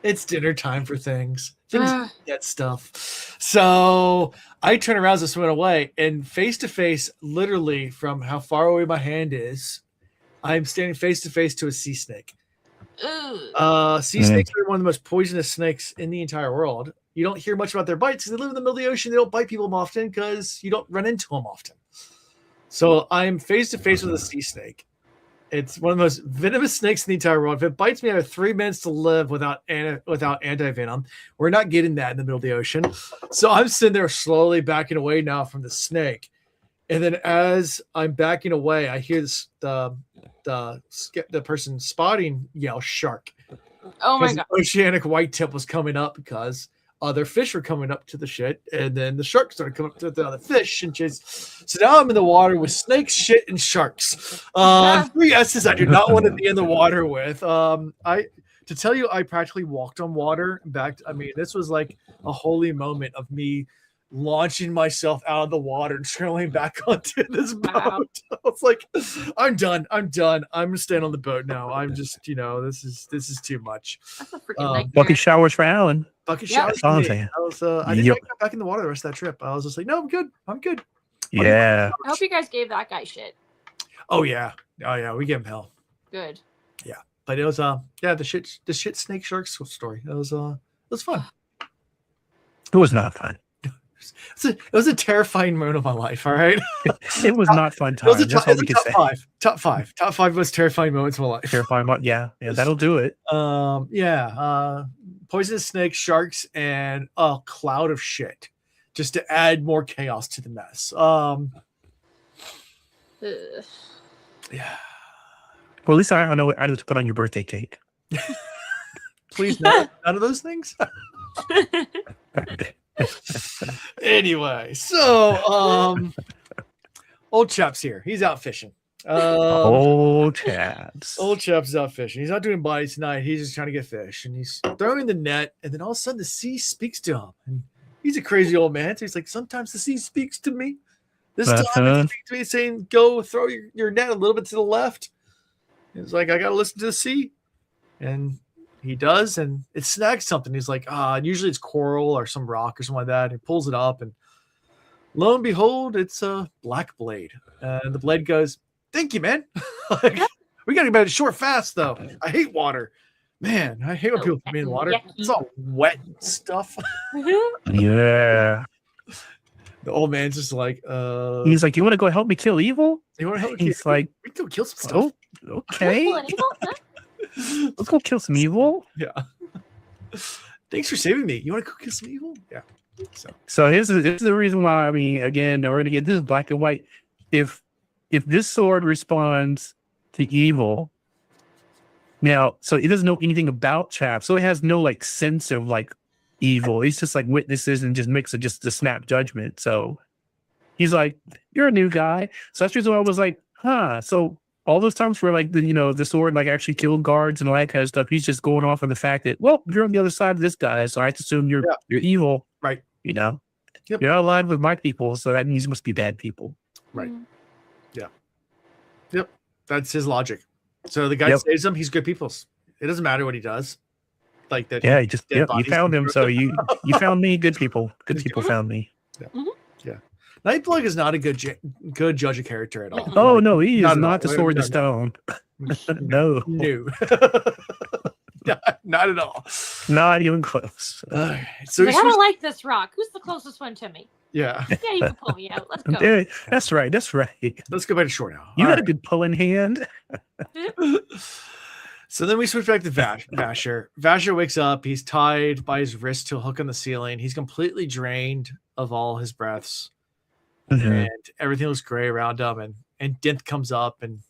[SPEAKER 1] It's dinner time for things. That stuff. So I turn around as I swim away, and face to face, literally from how far away my hand is, I'm standing face to face to a sea snake. Sea snakes are one of the most poisonous snakes in the entire world. You don't hear much about their bites because they live in the middle of the ocean. They don't bite people often because you don't run into them often. So I'm face to face with a sea snake. It's one of the most venomous snakes in the entire world. If it bites me, I have 3 minutes to live without anti-venom. We're not getting that in the middle of the ocean. So I'm sitting there slowly backing away now from the snake. And then as I'm backing away, I hear this, the person spotting yell shark.
[SPEAKER 2] Oh my God.
[SPEAKER 1] Oceanic white tip was coming up because other fish were coming up to the shit, and then the sharks started coming up to the other fish and chase. So now I'm in the water with snakes, shit, and sharks. 3 S's I do not want to be in the water with. To tell you, I practically walked on water back. This was like a holy moment of me launching myself out of the water and trailing back onto this boat. I was like, I'm done. I'm staying on the boat now. I'm just, this is too much.
[SPEAKER 2] That's a freaking nightmare.
[SPEAKER 3] Bucket showers for Alan.
[SPEAKER 1] Bucket showers for me. I didn't get back in the water the rest of that trip. I was just like, no, I'm good.
[SPEAKER 3] Yeah.
[SPEAKER 2] I hope you guys gave that guy shit.
[SPEAKER 1] Oh yeah. We gave him hell.
[SPEAKER 2] Good.
[SPEAKER 1] Yeah. But it was the shit snake sharks story. It was fun.
[SPEAKER 3] It was not fun.
[SPEAKER 1] It was a terrifying moment of my life. All right.
[SPEAKER 3] It was not fun time.
[SPEAKER 1] Top five most terrifying moments of my life.
[SPEAKER 3] Terrifying moment. Yeah. That'll do it.
[SPEAKER 1] Poisonous snakes, sharks, and a cloud of shit, just to add more chaos to the mess. Yeah.
[SPEAKER 3] Well, at least I know I just put on your birthday cake.
[SPEAKER 1] Please, none of those things. Anyway, so old chap's here. He's out fishing.
[SPEAKER 3] Old chap's
[SPEAKER 1] out fishing. He's not doing bites tonight. He's just trying to get fish, and he's throwing the net. And then all of a sudden, the sea speaks to him. And he's a crazy old man. So he's like, sometimes the sea speaks to me. This time it's to me saying, go throw your net a little bit to the left. He's like, I got to listen to the sea. And he does, and it snags something. He's like, usually it's coral or some rock or something like that. He pulls it up, and lo and behold, it's a black blade. And the blade goes, thank you, man. Like, we got to get it short fast, though. I hate water. Man, I hate when people put me in water. It's all wet and stuff.
[SPEAKER 3] Yeah.
[SPEAKER 1] The old man's just like,
[SPEAKER 3] he's like, you want to go help me kill evil?
[SPEAKER 1] You want to help me?
[SPEAKER 3] He's like,
[SPEAKER 1] we can go kill some stuff.
[SPEAKER 3] Oh, okay. Let's go kill some evil.
[SPEAKER 1] Yeah. Thanks for saving me. You want to go kill some evil? Yeah.
[SPEAKER 3] So here's the reason why. I mean, again, we're gonna get this black and white. If this sword responds to evil, now, so it doesn't know anything about Chap, so it has no like sense of like evil. It's just like witnesses and just makes it just a snap judgment. So he's like, "You're a new guy." So that's the reason why I was like, "Huh." So all those times where like the sword like actually killed guards and all that kind of stuff, he's just going off on the fact that, well, you're on the other side of this guy, so I assume you're evil,
[SPEAKER 1] right?
[SPEAKER 3] You're not aligned with my people, so that means you must be bad people,
[SPEAKER 1] right? Yep, that's his logic. So the guy saves him. He's good people. It doesn't matter what he does. Like that.
[SPEAKER 3] Yeah, you found him, so you found me. Good people found me.
[SPEAKER 1] Yeah. Yeah. Nightblood is not a good judge of character at all.
[SPEAKER 3] Oh no, he is not the sword in stone. No.
[SPEAKER 1] Not at all.
[SPEAKER 3] Not even close.
[SPEAKER 2] So I don't like this rock. Who's the closest one to me?
[SPEAKER 1] Yeah.
[SPEAKER 2] Yeah, you can pull me out. Let's go.
[SPEAKER 3] That's right.
[SPEAKER 1] Let's go back to shore now.
[SPEAKER 3] You got a good pulling hand.
[SPEAKER 1] So then we switch back to Vasher. Vasher wakes up. He's tied by his wrist to a hook on the ceiling. He's completely drained of all his breaths. And everything looks gray around him. And Dinth comes up and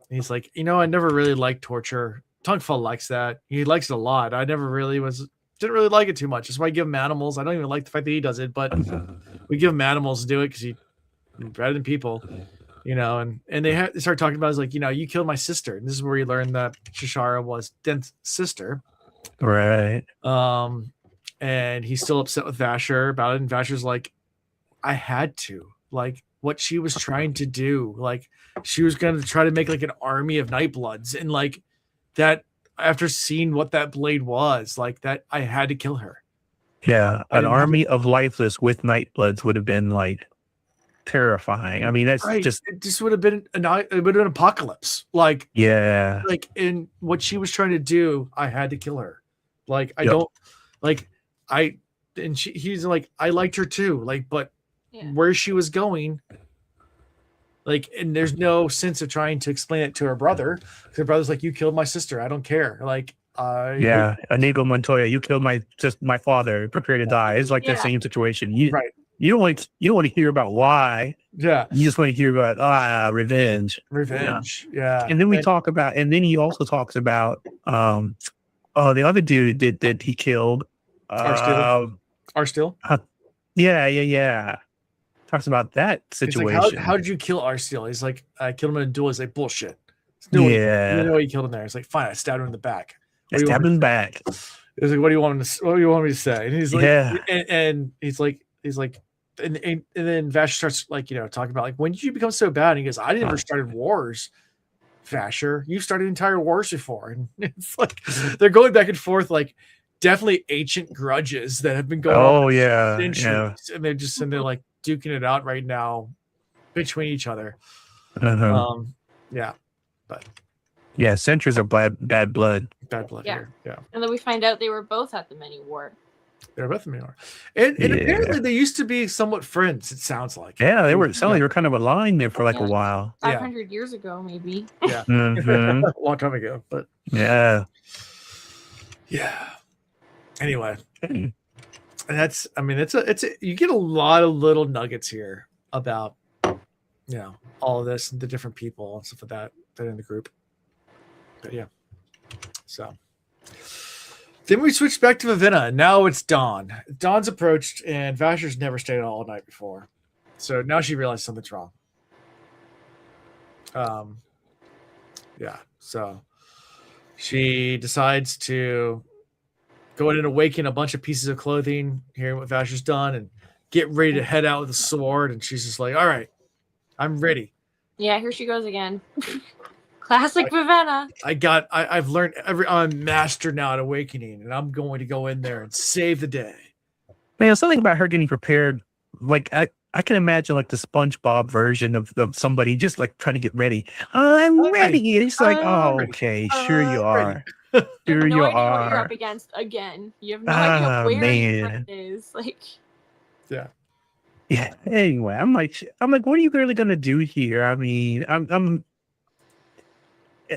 [SPEAKER 1] he's like, I never really liked torture. Tungfall likes that. He likes it a lot. I never really didn't really like it too much. That's why I give him animals. I don't even like the fact that he does it, but we give him animals to do it because he's better than people, and they start talking about it like, you killed my sister. And this is where you learn that Shishara was Dinth's sister.
[SPEAKER 3] Right.
[SPEAKER 1] And he's still upset with Vasher about it. And Vasher's like, I had to. Like, what she was trying to do. Like, she was going to try to make like an army of Nightbloods. And like that, after seeing what that blade was, like that, I had to kill her.
[SPEAKER 3] Yeah. An army of lifeless with Nightbloods would have been like terrifying. I mean, that's
[SPEAKER 1] right.
[SPEAKER 3] just.
[SPEAKER 1] It just would have been an apocalypse. Like,
[SPEAKER 3] yeah.
[SPEAKER 1] Like, in what she was trying to do, I had to kill her. Like, I don't, like, he's like, I liked her too. Like, but where she was going, like, and there's no sense of trying to explain it to her brother. Her brother's like, you killed my sister. I don't care. Like,
[SPEAKER 3] Inigo Montoya, you killed my father. Prepare to die. It's like the same situation. You don't want to hear about why.
[SPEAKER 1] Yeah,
[SPEAKER 3] you just want to hear about revenge.
[SPEAKER 1] Yeah.
[SPEAKER 3] And then and then he also talks about the other dude that he killed.
[SPEAKER 1] Arstill?
[SPEAKER 3] Yeah. Talks about that situation.
[SPEAKER 1] Like, how did you kill Arstill? He's like, I killed him in a duel. He's like, bullshit. You know you killed him there. He's like, fine, I stabbed him in the back.
[SPEAKER 3] He's like,
[SPEAKER 1] what do you want me to say? And he's like, and he's like, and then Vasher starts like, talking about like, when did you become so bad? And he goes, I never started wars. Vasher, you started entire wars before. And it's like, they're going back and forth, like definitely ancient grudges that have been going on. Centuries. And they're just sitting there like duking it out right now between each other.
[SPEAKER 3] Centuries are bad blood.
[SPEAKER 1] Here. Yeah.
[SPEAKER 2] And then we find out they were both at the many war.
[SPEAKER 1] They were both at the many war. And apparently they used to be somewhat friends, it sounds like.
[SPEAKER 3] Yeah, they were kind of aligned there for like a while.
[SPEAKER 2] 500 years ago, maybe.
[SPEAKER 1] Yeah. A long time ago, but
[SPEAKER 3] yeah.
[SPEAKER 1] Anyway. And that's you get a lot of little nuggets here about all of this and the different people and stuff like that are in the group. But yeah. So then we switch back to Vivenna, and now it's dawn. Dawn's approached, and Vasher's never stayed out all night before. So now she realized something's wrong. So she decides to go in and awaken a bunch of pieces of clothing, hearing what Vasher's done, and get ready to head out with a sword, and she's just like, "All right, I'm ready."
[SPEAKER 2] Yeah, here she goes again. Classic Vivenna.
[SPEAKER 1] I've learned I'm master now at Awakening, and I'm going to go in there and save the day.
[SPEAKER 3] Man, something about her getting prepared. Like I can imagine like the SpongeBob version of somebody just like trying to get ready. I'm ready. And it's like, okay, sure you are.
[SPEAKER 2] Sure you are. What you're up against again. You have no idea where your friend is. Like,
[SPEAKER 1] yeah.
[SPEAKER 3] Anyway, I'm like, what are you really gonna do here? I mean,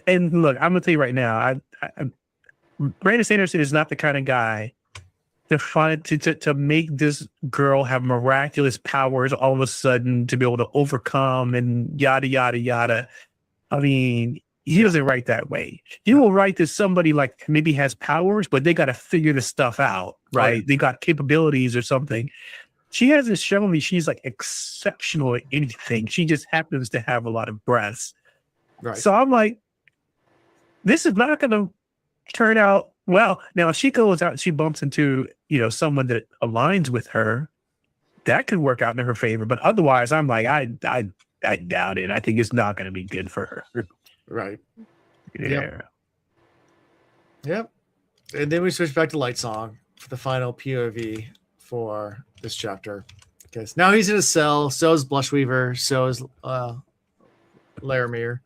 [SPEAKER 3] and look, I'm gonna tell you right now, Brandon Sanderson is not the kind of guy to make this girl have miraculous powers all of a sudden to be able to overcome and yada yada yada. I mean, he doesn't write that way. He will write that somebody like maybe has powers, but they got to figure this stuff out, right? They got capabilities or something. She hasn't shown me she's like exceptional at anything. She just happens to have a lot of breasts.
[SPEAKER 1] Right.
[SPEAKER 3] So I'm like, this is not going to turn out well. Now, if she goes out and she bumps into, someone that aligns with her, that could work out in her favor. But otherwise, I'm like, I doubt it. I think it's not going to be good for her.
[SPEAKER 1] Right.
[SPEAKER 3] Yeah.
[SPEAKER 1] Yep. And then we switch back to Light Song for the final POV for this chapter. Because now he's in a cell. So is Blushweaver. So is Laramar.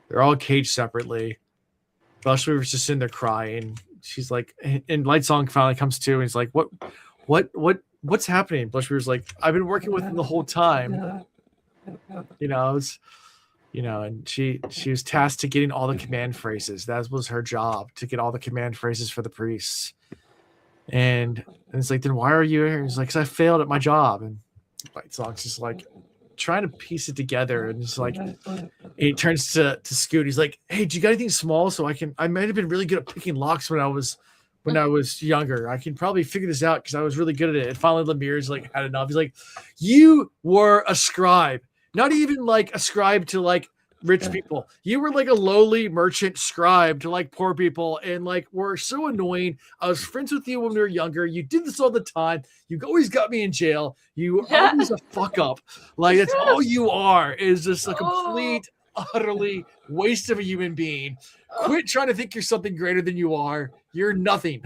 [SPEAKER 1] They're all caged separately. Blushweaver's just in there crying. She's like, and Light Song finally comes to, and he's like, what's happening? Blushweaver's like, I've been working with him the whole time. And she was tasked to getting all the command phrases. That was her job, to get all the command phrases for the priests. And it's like, then why are you here? He's like, because I failed at my job. And Light Song's just like trying to piece it together, and it's like he turns to Scoot. He's like, hey, do you got anything small so I might have been really good at picking locks when I was younger. I can probably figure this out because I was really good at it. And finally Lemir's like had enough. He's like, you were a scribe, not even like a scribe to like rich people. You were like a lowly merchant scribe to like poor people, and like were so annoying. I was friends with you when we were younger. You did this all the time. You always got me in jail. You were always a fuck up. Like that's all you are, is just a complete, utterly waste of a human being. Quit trying to think you're something greater than you are. You're nothing.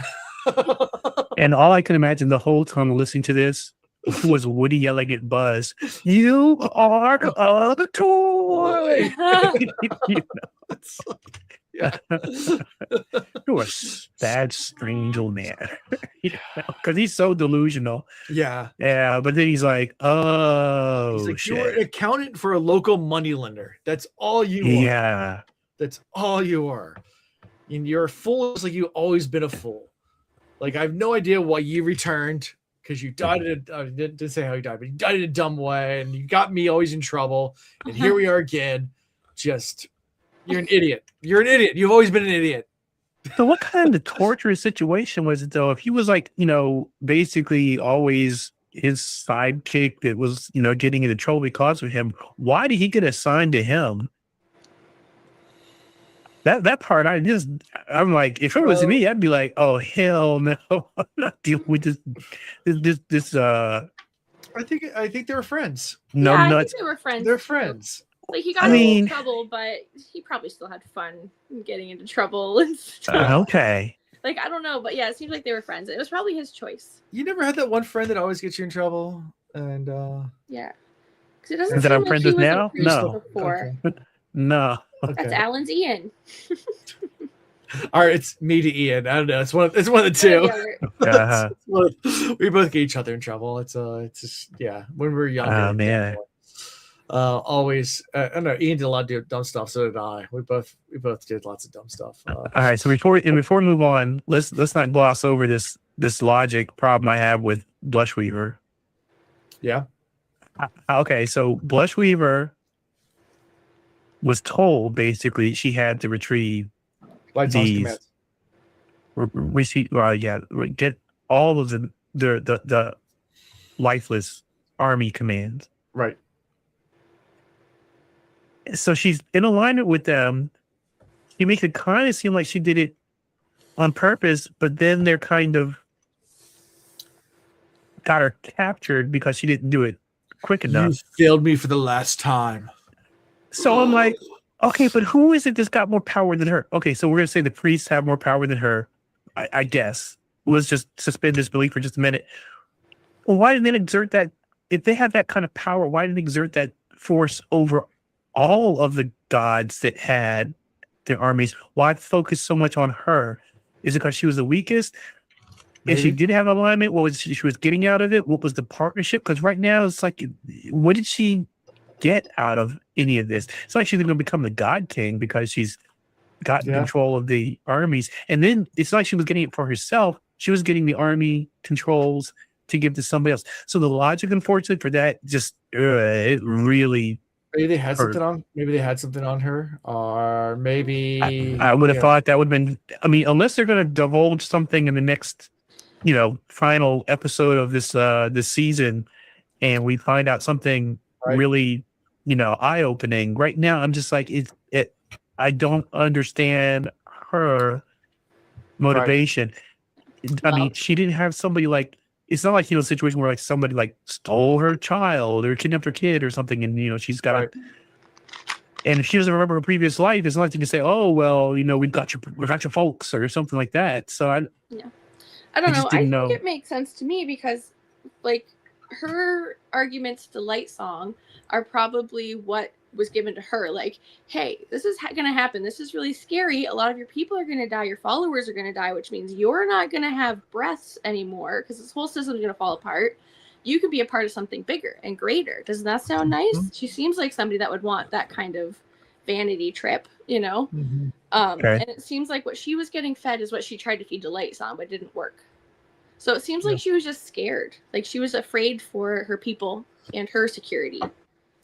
[SPEAKER 3] And all I can imagine the whole time listening to this was Woody yelling at Buzz, "You are a toy." You're a sad, strange old man. Because he's so delusional.
[SPEAKER 1] Yeah.
[SPEAKER 3] But then he's like, "Oh,
[SPEAKER 1] he's like,
[SPEAKER 3] shit.
[SPEAKER 1] You're an accountant for a local moneylender. That's all you are.
[SPEAKER 3] Yeah.
[SPEAKER 1] That's all you are. And you're a fool, just like you've always been a fool. Like, I have no idea why you returned, because you died didn't say how you died, but you died in a dumb way, and you got me always in trouble. And here we are again. You're an idiot. You're an idiot. You've always been an idiot.
[SPEAKER 3] So what kind of torturous situation was it, though? If he was like, basically always his sidekick that was, getting into trouble because of him, why did he get assigned to him? That part, I'm like, if it was me, I'd be like, oh, hell no. I'm not dealing with this.
[SPEAKER 1] I think they were friends.
[SPEAKER 3] No,
[SPEAKER 2] yeah,
[SPEAKER 3] nuts.
[SPEAKER 2] I think they were friends.
[SPEAKER 1] They're friends.
[SPEAKER 2] Like, he got into trouble, but he probably still had fun getting into trouble and stuff.
[SPEAKER 3] Okay.
[SPEAKER 2] Like, I don't know, but yeah, it seems like they were friends. It was probably his choice.
[SPEAKER 1] You never had that one friend that always gets you in trouble? And
[SPEAKER 2] yeah. Because it doesn't
[SPEAKER 3] that
[SPEAKER 2] seem
[SPEAKER 3] I'm
[SPEAKER 2] like
[SPEAKER 3] friends
[SPEAKER 2] he
[SPEAKER 3] with
[SPEAKER 2] was
[SPEAKER 3] now?
[SPEAKER 2] No. Before.
[SPEAKER 1] Okay.
[SPEAKER 3] No.
[SPEAKER 1] Okay.
[SPEAKER 2] That's Alan's Ian.
[SPEAKER 1] All right, it's me to Ian. I don't know. It's one of the two. We both get each other in trouble. It's just, yeah. When we were younger.
[SPEAKER 3] Oh man.
[SPEAKER 1] Always. I don't know. Ian did a lot of dumb stuff. So did I. We both did lots of dumb stuff.
[SPEAKER 3] All right. So before we move on, let's not gloss over this logic problem I have with Blushweaver.
[SPEAKER 1] Yeah.
[SPEAKER 3] Okay. So Blushweaver was told basically she had to retrieve get all of the lifeless army commands.
[SPEAKER 1] Right.
[SPEAKER 3] So she's in alignment with them. She makes it kind of seem like she did it on purpose, but then they're got her captured because she didn't do it quick enough.
[SPEAKER 1] You failed me for the last time.
[SPEAKER 3] So I'm like, okay, but who is it that's got more power than her? Okay, so we're gonna say the priests have more power than her. I guess. Let's just suspend disbelief for just a minute. Well, why didn't they exert that? If they had that kind of power, why didn't they exert that force over all of the gods that had their armies? Why focus so much on her? Is it because she was the weakest? Maybe. If she did have alignment, what was she was getting out of it? What was the partnership? Because right now it's like, what did she get out of any of this? It's like she's going to become the God King because she's got control of the armies. And then it's like she was getting it for herself. She was getting the army controls to give to somebody else. So the logic, unfortunately, for that just it really.
[SPEAKER 1] Maybe they had something on. Maybe they had something on her, or maybe
[SPEAKER 3] I would have thought that would have been. I mean, unless they're going to divulge something in the next, final episode of this season, and we find out something really, eye opening. Right now, I'm just like it. I don't understand her motivation. Right. I mean, she didn't have somebody like. It's not like a situation where like somebody like stole her child or kidnapped her kid or something, and she's got. And if she doesn't remember her previous life, it's not like you can say, "Oh, well, we've got your folks" or something like that. So I
[SPEAKER 2] don't know. I think it makes sense to me because, like, her arguments to Light Song are probably what was given to her. Like, hey, this is going to happen. This is really scary. A lot of your people are going to die. Your followers are going to die, which means you're not going to have breaths anymore because this whole system is going to fall apart. You could be a part of something bigger and greater. Doesn't that sound nice? Mm-hmm. She seems like somebody that would want that kind of vanity trip, Mm-hmm. And it seems like what she was getting fed is what she tried to feed to Light Song, but it didn't work. So it seems like she was just scared. Like she was afraid for her people and her security.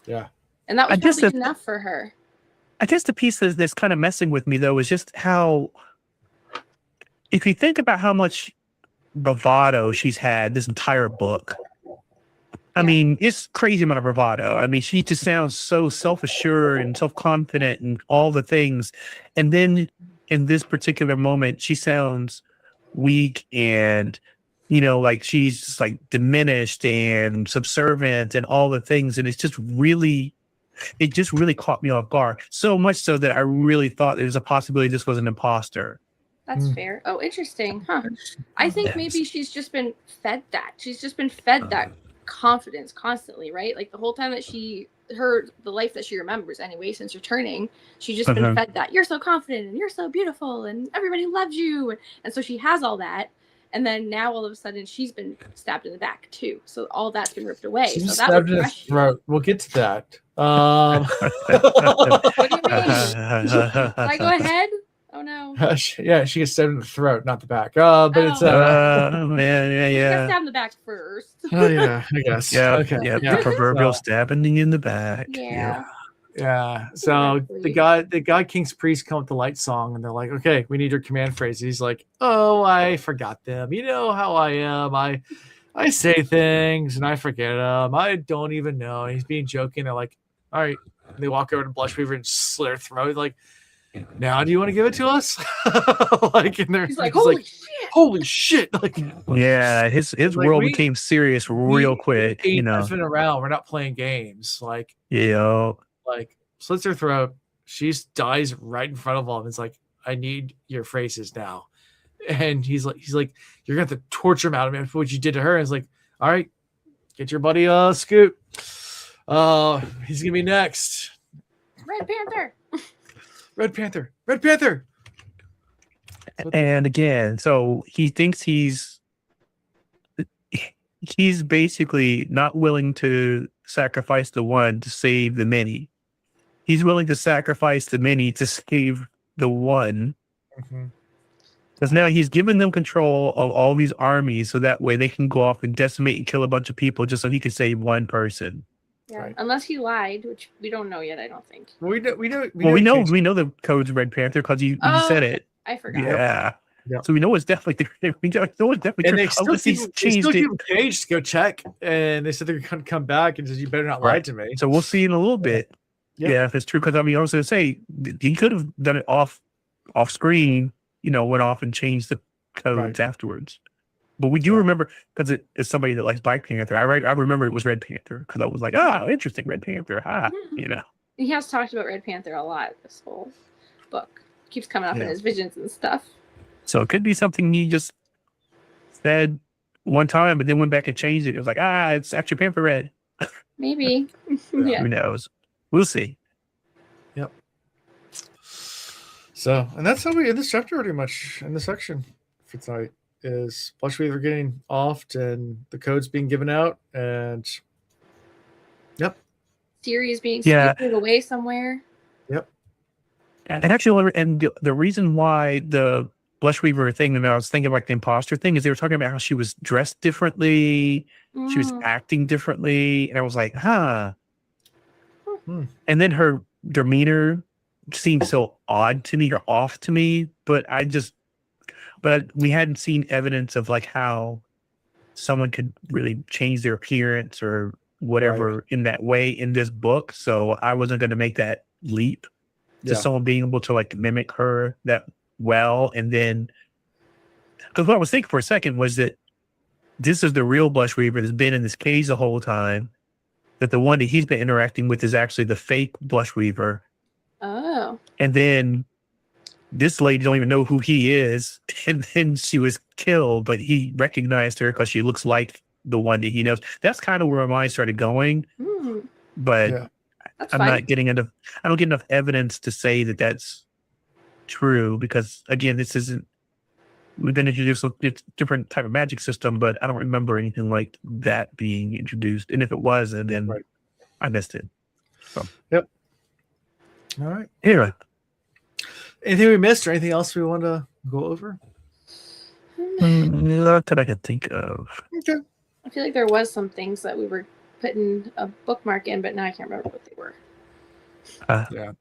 [SPEAKER 1] Yeah.
[SPEAKER 2] And that was probably enough for her.
[SPEAKER 3] I guess the piece that's kind of messing with me, though, is just how, if you think about how much bravado she's had this entire book, I mean, it's crazy amount of bravado. I mean, she just sounds so self-assured and self-confident and all the things. And then in this particular moment, she sounds weak and, like she's just like diminished and subservient and all the things. And it just really caught me off guard. So much so that I really thought there was a possibility this was an imposter.
[SPEAKER 2] That's fair. Oh, interesting. Huh. I think maybe she's just been fed that. She's just been fed that confidence constantly, right? Like the whole time that the life that she remembers anyway, since returning, she's just been fed that. You're so confident and you're so beautiful and everybody loves you. And so she has all that. And then now all of a sudden she's been stabbed in the back too. So all that's been ripped away.
[SPEAKER 1] She's
[SPEAKER 2] so that
[SPEAKER 1] stabbed in the throat. We'll get to that.
[SPEAKER 2] What do you mean? Can I go ahead? Oh no.
[SPEAKER 1] Yeah, she gets stabbed in the throat, not the back. But it's
[SPEAKER 3] man,
[SPEAKER 2] She got stabbed in the back first.
[SPEAKER 1] Oh yeah, I guess.
[SPEAKER 3] Yeah, okay. Yeah, the proverbial stabbing in the back.
[SPEAKER 1] Yeah. So exactly. the God King's priest come with the Light Song, and they're like, "Okay, we need your command phrase." He's like, "Oh, I forgot them. You know how I am. I say things and I forget them. I don't even know." He's being joking. They're like, "All right." And they walk over to Blushweaver and slit her throat. Like, now do you want to give it to us?
[SPEAKER 2] He's like, holy shit!
[SPEAKER 3] Like, yeah, his world became serious real quick.
[SPEAKER 1] Nothing around. We're not playing games. Like, like slits her throat. She dies right in front of him. It's like, I need your phrases now. And he's like, you're gonna have to torture him out of me for what you did to her. And it's like, all right, get your buddy Scoot. He's gonna be next.
[SPEAKER 2] Red Panther.
[SPEAKER 1] Red Panther. Red Panther.
[SPEAKER 3] And again, so he thinks he's basically not willing to sacrifice the one to save the many. He's willing to sacrifice the many to save the one. Because now he's given them control of all these armies so that way they can go off and decimate and kill a bunch of people just so he can save one person.
[SPEAKER 2] Yeah, right. Unless he lied, which we don't know yet. I don't think.
[SPEAKER 1] We know
[SPEAKER 3] the code's Red Panther because you said it.
[SPEAKER 2] I forgot.
[SPEAKER 3] Yeah. So we know it's definitely we know it's definitely
[SPEAKER 1] and true. They still give Paige to go check, and they said they're going to come back and said you better not lie to me.
[SPEAKER 3] So we'll see in a little bit. Yeah, if it's true. Because I mean, I was going to say he could have done it off screen. Went off and changed the codes afterwards. But we do remember, because it's somebody that likes Black Panther. I remember it was Red Panther, because I was like, interesting, Red Panther.
[SPEAKER 2] He has talked about Red Panther a lot this whole book. Keeps coming up in his visions and stuff.
[SPEAKER 3] So it could be something he just said one time, but then went back and changed it. It was like, it's actually Panther Red.
[SPEAKER 2] Maybe.
[SPEAKER 3] Who knows? We'll see.
[SPEAKER 1] Yep. So, and that's how we end this chapter pretty much in this section for tonight. Is Blushweaver getting offed and the codes being given out, and
[SPEAKER 2] Siri is being scooted away somewhere.
[SPEAKER 1] Yep.
[SPEAKER 3] And actually, and the reason why the Blushweaver thing that I was thinking like the imposter thing is they were talking about how she was dressed differently, she was acting differently, and I was like, And then her demeanor seemed so odd to me or off to me, but we hadn't seen evidence of like how someone could really change their appearance or whatever in that way in this book. So I wasn't going to make that leap to someone being able to like mimic her that well. And then, because what I was thinking for a second was that this is the real Blushweaver that's been in this cage the whole time, that the one that he's been interacting with is actually the fake Blushweaver.
[SPEAKER 2] Oh.
[SPEAKER 3] And then this lady don't even know who he is, and then she was killed, but he recognized her because she looks like the one that he knows. That's kind of where my mind started going, but I'm not getting enough. I don't get enough evidence to say that that's true because, again, this isn't. We've been introduced to a different type of magic system, but I don't remember anything like that being introduced. And if it was, then I missed it. So.
[SPEAKER 1] Yep. All right.
[SPEAKER 3] Anyway.
[SPEAKER 1] Anything we missed or anything else we want to go over?
[SPEAKER 3] Not that I can think of.
[SPEAKER 1] Okay.
[SPEAKER 2] I feel like there was some things that we were putting a bookmark in, but now I can't remember what they were.
[SPEAKER 1] Yeah.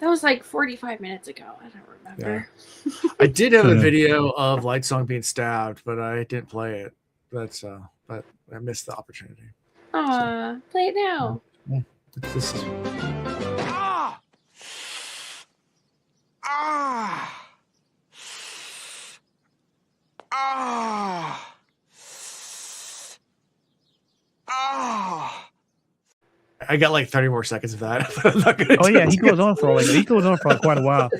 [SPEAKER 2] That was like 45 minutes ago. I don't remember.
[SPEAKER 1] Yeah. I did have a video of Lightsong being stabbed, but I didn't play it. But I missed the opportunity.
[SPEAKER 2] Aw, play it now.
[SPEAKER 1] Yeah. This is... I got like 30 more seconds of that.
[SPEAKER 3] He goes on for quite a while.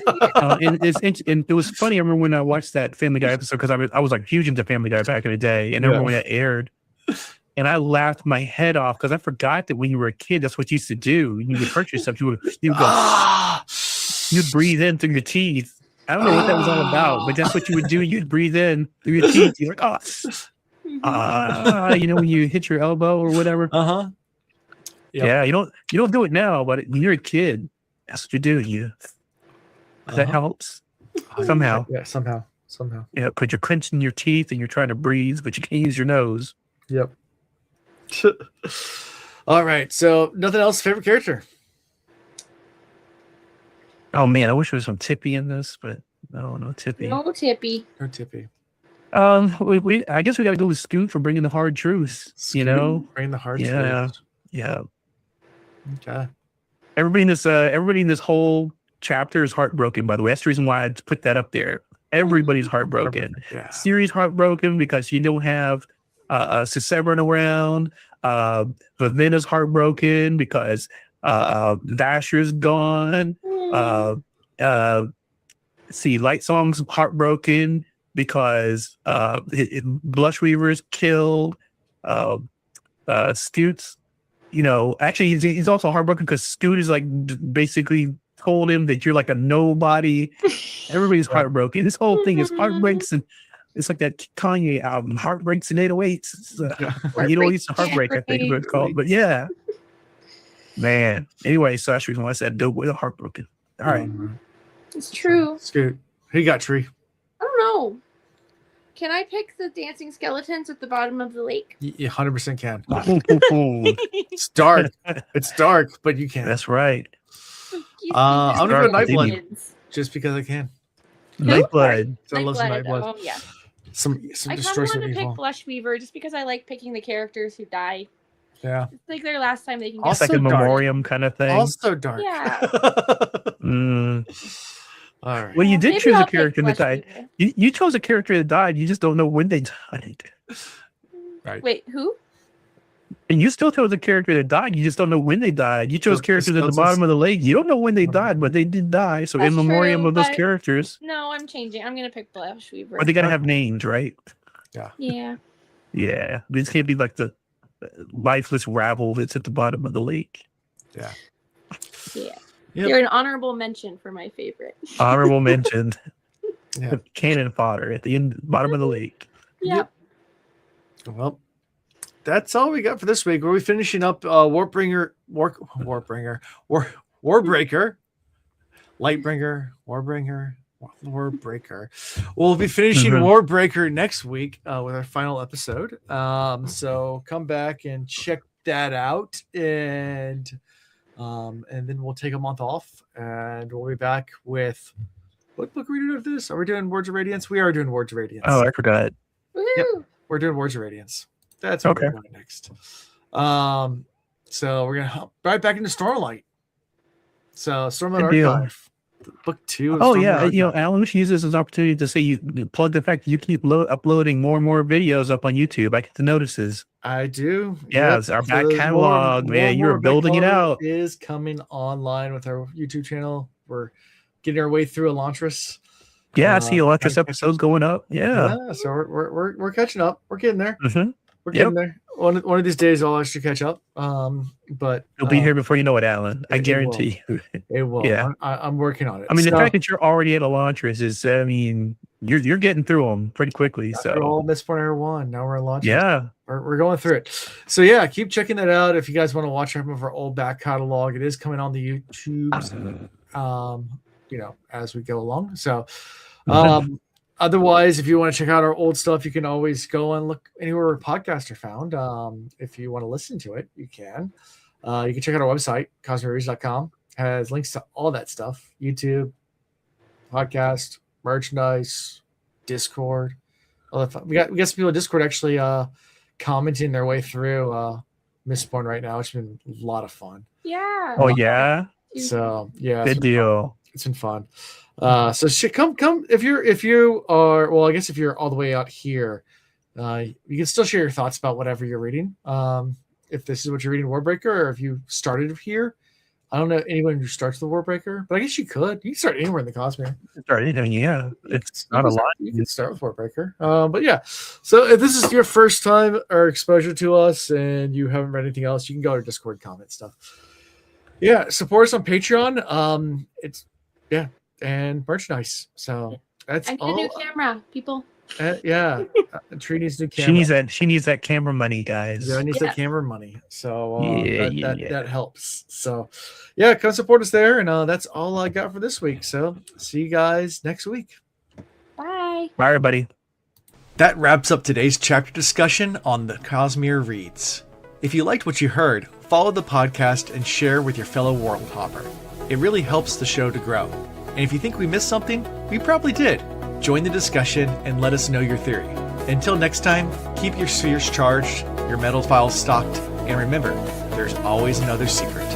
[SPEAKER 3] And it was funny. I remember when I watched that Family Guy episode because I was like huge into Family Guy back in the day, and I remember when that aired, and I laughed my head off because I forgot that when you were a kid, that's what you used to do. You would hurt yourself. You would go. You'd breathe in through your teeth. I don't know what that was all about, but that's what you would do. You'd breathe in through your teeth. You're like, when you hit your elbow or whatever.
[SPEAKER 1] Yep.
[SPEAKER 3] Yeah, you don't do it now, but when you're a kid, that's what you do. That helps somehow.
[SPEAKER 1] Yeah, somehow.
[SPEAKER 3] Yeah, because you're clenching your teeth and you're trying to breathe, but you can't use your nose.
[SPEAKER 1] Yep. All right. So nothing else. Favorite character?
[SPEAKER 3] Oh man, I wish there was some Tippy in this, but no Tippy.
[SPEAKER 2] No Tippy.
[SPEAKER 1] No Tippy.
[SPEAKER 3] I guess we got to go with Scoot for bringing the hard truths.
[SPEAKER 1] Bring the hard truths.
[SPEAKER 3] Yeah.
[SPEAKER 1] Okay.
[SPEAKER 3] Everybody in this whole chapter is heartbroken. By the way, that's the reason why I put that up there. Everybody's heartbroken.
[SPEAKER 1] Yeah.
[SPEAKER 3] Siri's heartbroken because you don't have Severin around. Vavena's heartbroken because Dasher's gone. Lightsong's heartbroken because Blushweaver's killed. Scoot's, actually he's also heartbroken because Scoot is like basically told him that you're like a nobody. Everybody's heartbroken. This whole thing is heartbreaks, and it's like that Kanye album, Heartbreaks and 808s. It's a heartbreak, I think it's called. But yeah, man. Anyway, so that's the reason why I said we're heartbroken. All right,
[SPEAKER 2] it's true.
[SPEAKER 1] Scoot, who you got, Tree?
[SPEAKER 2] I don't know. Can I pick the dancing skeletons at the bottom of the lake?
[SPEAKER 1] You 100% can. It's dark. It's dark, but you can.
[SPEAKER 3] That's right.
[SPEAKER 1] I'm gonna go Nightblood just because I can.
[SPEAKER 3] Nightblood.
[SPEAKER 1] I love some Nightblood.
[SPEAKER 2] Oh yeah.
[SPEAKER 1] Some
[SPEAKER 2] I kind of want to pick Blushweaver just because I like picking the characters who die.
[SPEAKER 1] Yeah.
[SPEAKER 2] It's like their last time they can.
[SPEAKER 3] Also like a memoriam kind of thing.
[SPEAKER 1] Also dark.
[SPEAKER 2] Yeah.
[SPEAKER 1] All right.
[SPEAKER 3] Well, you did
[SPEAKER 2] Maybe
[SPEAKER 3] choose
[SPEAKER 2] I'll
[SPEAKER 3] a
[SPEAKER 2] pick
[SPEAKER 3] character that
[SPEAKER 2] Flesh
[SPEAKER 3] died.
[SPEAKER 2] Weaver.
[SPEAKER 3] You chose a character that died. You just don't know when they died.
[SPEAKER 1] Right.
[SPEAKER 2] Wait, who?
[SPEAKER 3] And you still chose a character that died. You just don't know when they died. You chose characters at the bottom of the lake. You don't know when they died, but they did die. So
[SPEAKER 2] That's
[SPEAKER 3] in memoriam
[SPEAKER 2] true,
[SPEAKER 3] of those
[SPEAKER 2] but-
[SPEAKER 3] characters,
[SPEAKER 2] No, I'm changing. I'm gonna pick Flesh Weaver.
[SPEAKER 3] or they gotta have names, right?
[SPEAKER 2] Yeah.
[SPEAKER 3] Yeah, this can't be like the lifeless rabble that's at the bottom of the lake.
[SPEAKER 1] Yeah.
[SPEAKER 2] Yeah.
[SPEAKER 1] Yep.
[SPEAKER 2] You're an honorable mention for my favorite.
[SPEAKER 3] Honorable mention.
[SPEAKER 1] Yeah.
[SPEAKER 3] Cannon fodder at the end, bottom of the lake.
[SPEAKER 2] Yep.
[SPEAKER 1] Well, that's all we got for this week. We're finishing up Warbreaker, Lightbringer, Warbreaker. We'll be finishing Warbreaker next week with our final episode. So come back and check that out, and then we'll take a month off, and we'll be back with what book are we doing of this? Are we doing Words of Radiance? We are doing Words of Radiance.
[SPEAKER 3] Oh, I forgot.
[SPEAKER 2] Woohoo!
[SPEAKER 1] Yep. We're doing Words of Radiance. That's what we're doing next. So we're gonna hop right back into Stormlight. So Stormlight Archive, book 2.
[SPEAKER 3] Oh yeah, Alan, we should use this as an opportunity to say you plug the fact that you keep uploading more and more videos up on YouTube. I get the notices.
[SPEAKER 1] I do.
[SPEAKER 3] Yeah, it's our back catalog, man. You're building it out.
[SPEAKER 1] Is coming online with our YouTube channel. We're getting our way through Elantris.
[SPEAKER 3] Yeah, I see Elantris episodes going up. Yeah.
[SPEAKER 1] So we're catching up. We're getting there.
[SPEAKER 3] Mm-hmm.
[SPEAKER 1] We're getting there. One of these days, I'll actually catch up. But
[SPEAKER 3] you'll be here before you know it, Alan. I guarantee you.
[SPEAKER 1] It will.
[SPEAKER 3] Yeah,
[SPEAKER 1] I'm working on it.
[SPEAKER 3] I mean, the fact that you're already at Elantris is, I mean, you're getting through them pretty quickly. So
[SPEAKER 1] all Mistborn Era 1. Now we're Elantris.
[SPEAKER 3] Yeah,
[SPEAKER 1] we're going through it. So yeah, keep checking that out if you guys want to watch some of our old back catalog. It is coming on the YouTube. As we go along. So. Otherwise, if you want to check out our old stuff, you can always go and look anywhere where podcasts are found. If you want to listen to it, you can. You can check out our website, cosmicreads.com. Has links to all that stuff. YouTube, podcast, merchandise, Discord. All that fun. We got some people in Discord actually commenting their way through Mistborn right now, which has been a lot of fun.
[SPEAKER 2] Yeah.
[SPEAKER 3] Oh yeah.
[SPEAKER 1] So yeah.
[SPEAKER 3] Good deal.
[SPEAKER 1] It's been fun. So come if you are, well, I guess if you're all the way out here, you can still share your thoughts about whatever you're reading. If this is what you're reading, Warbreaker, or if you started here. I don't know anyone who starts the Warbreaker, but I guess you could start anywhere in the Cosmere.
[SPEAKER 3] Start anything, yeah. It's not a lot.
[SPEAKER 1] You can start with Warbreaker. But yeah. So if this is your first time or exposure to us and you haven't read anything else, you can go to our Discord, comment stuff. Yeah, support us on Patreon. And merchandise. So that's
[SPEAKER 2] I need a new camera, people.
[SPEAKER 1] Tree needs new camera.
[SPEAKER 3] She needs that camera money, guys.
[SPEAKER 1] Yeah, needs that camera money. So that helps. So come support us there. And that's all I got for this week. So see you guys next week.
[SPEAKER 2] Bye.
[SPEAKER 3] Bye, everybody.
[SPEAKER 1] That wraps up today's chapter discussion on the Cosmere Reads. If you liked what you heard, follow the podcast and share with your fellow world hopper. It really helps the show to grow. And if you think we missed something, we probably did. Join the discussion and let us know your theory. Until next time, keep your spheres charged, your metal files stocked, and remember, there's always another secret.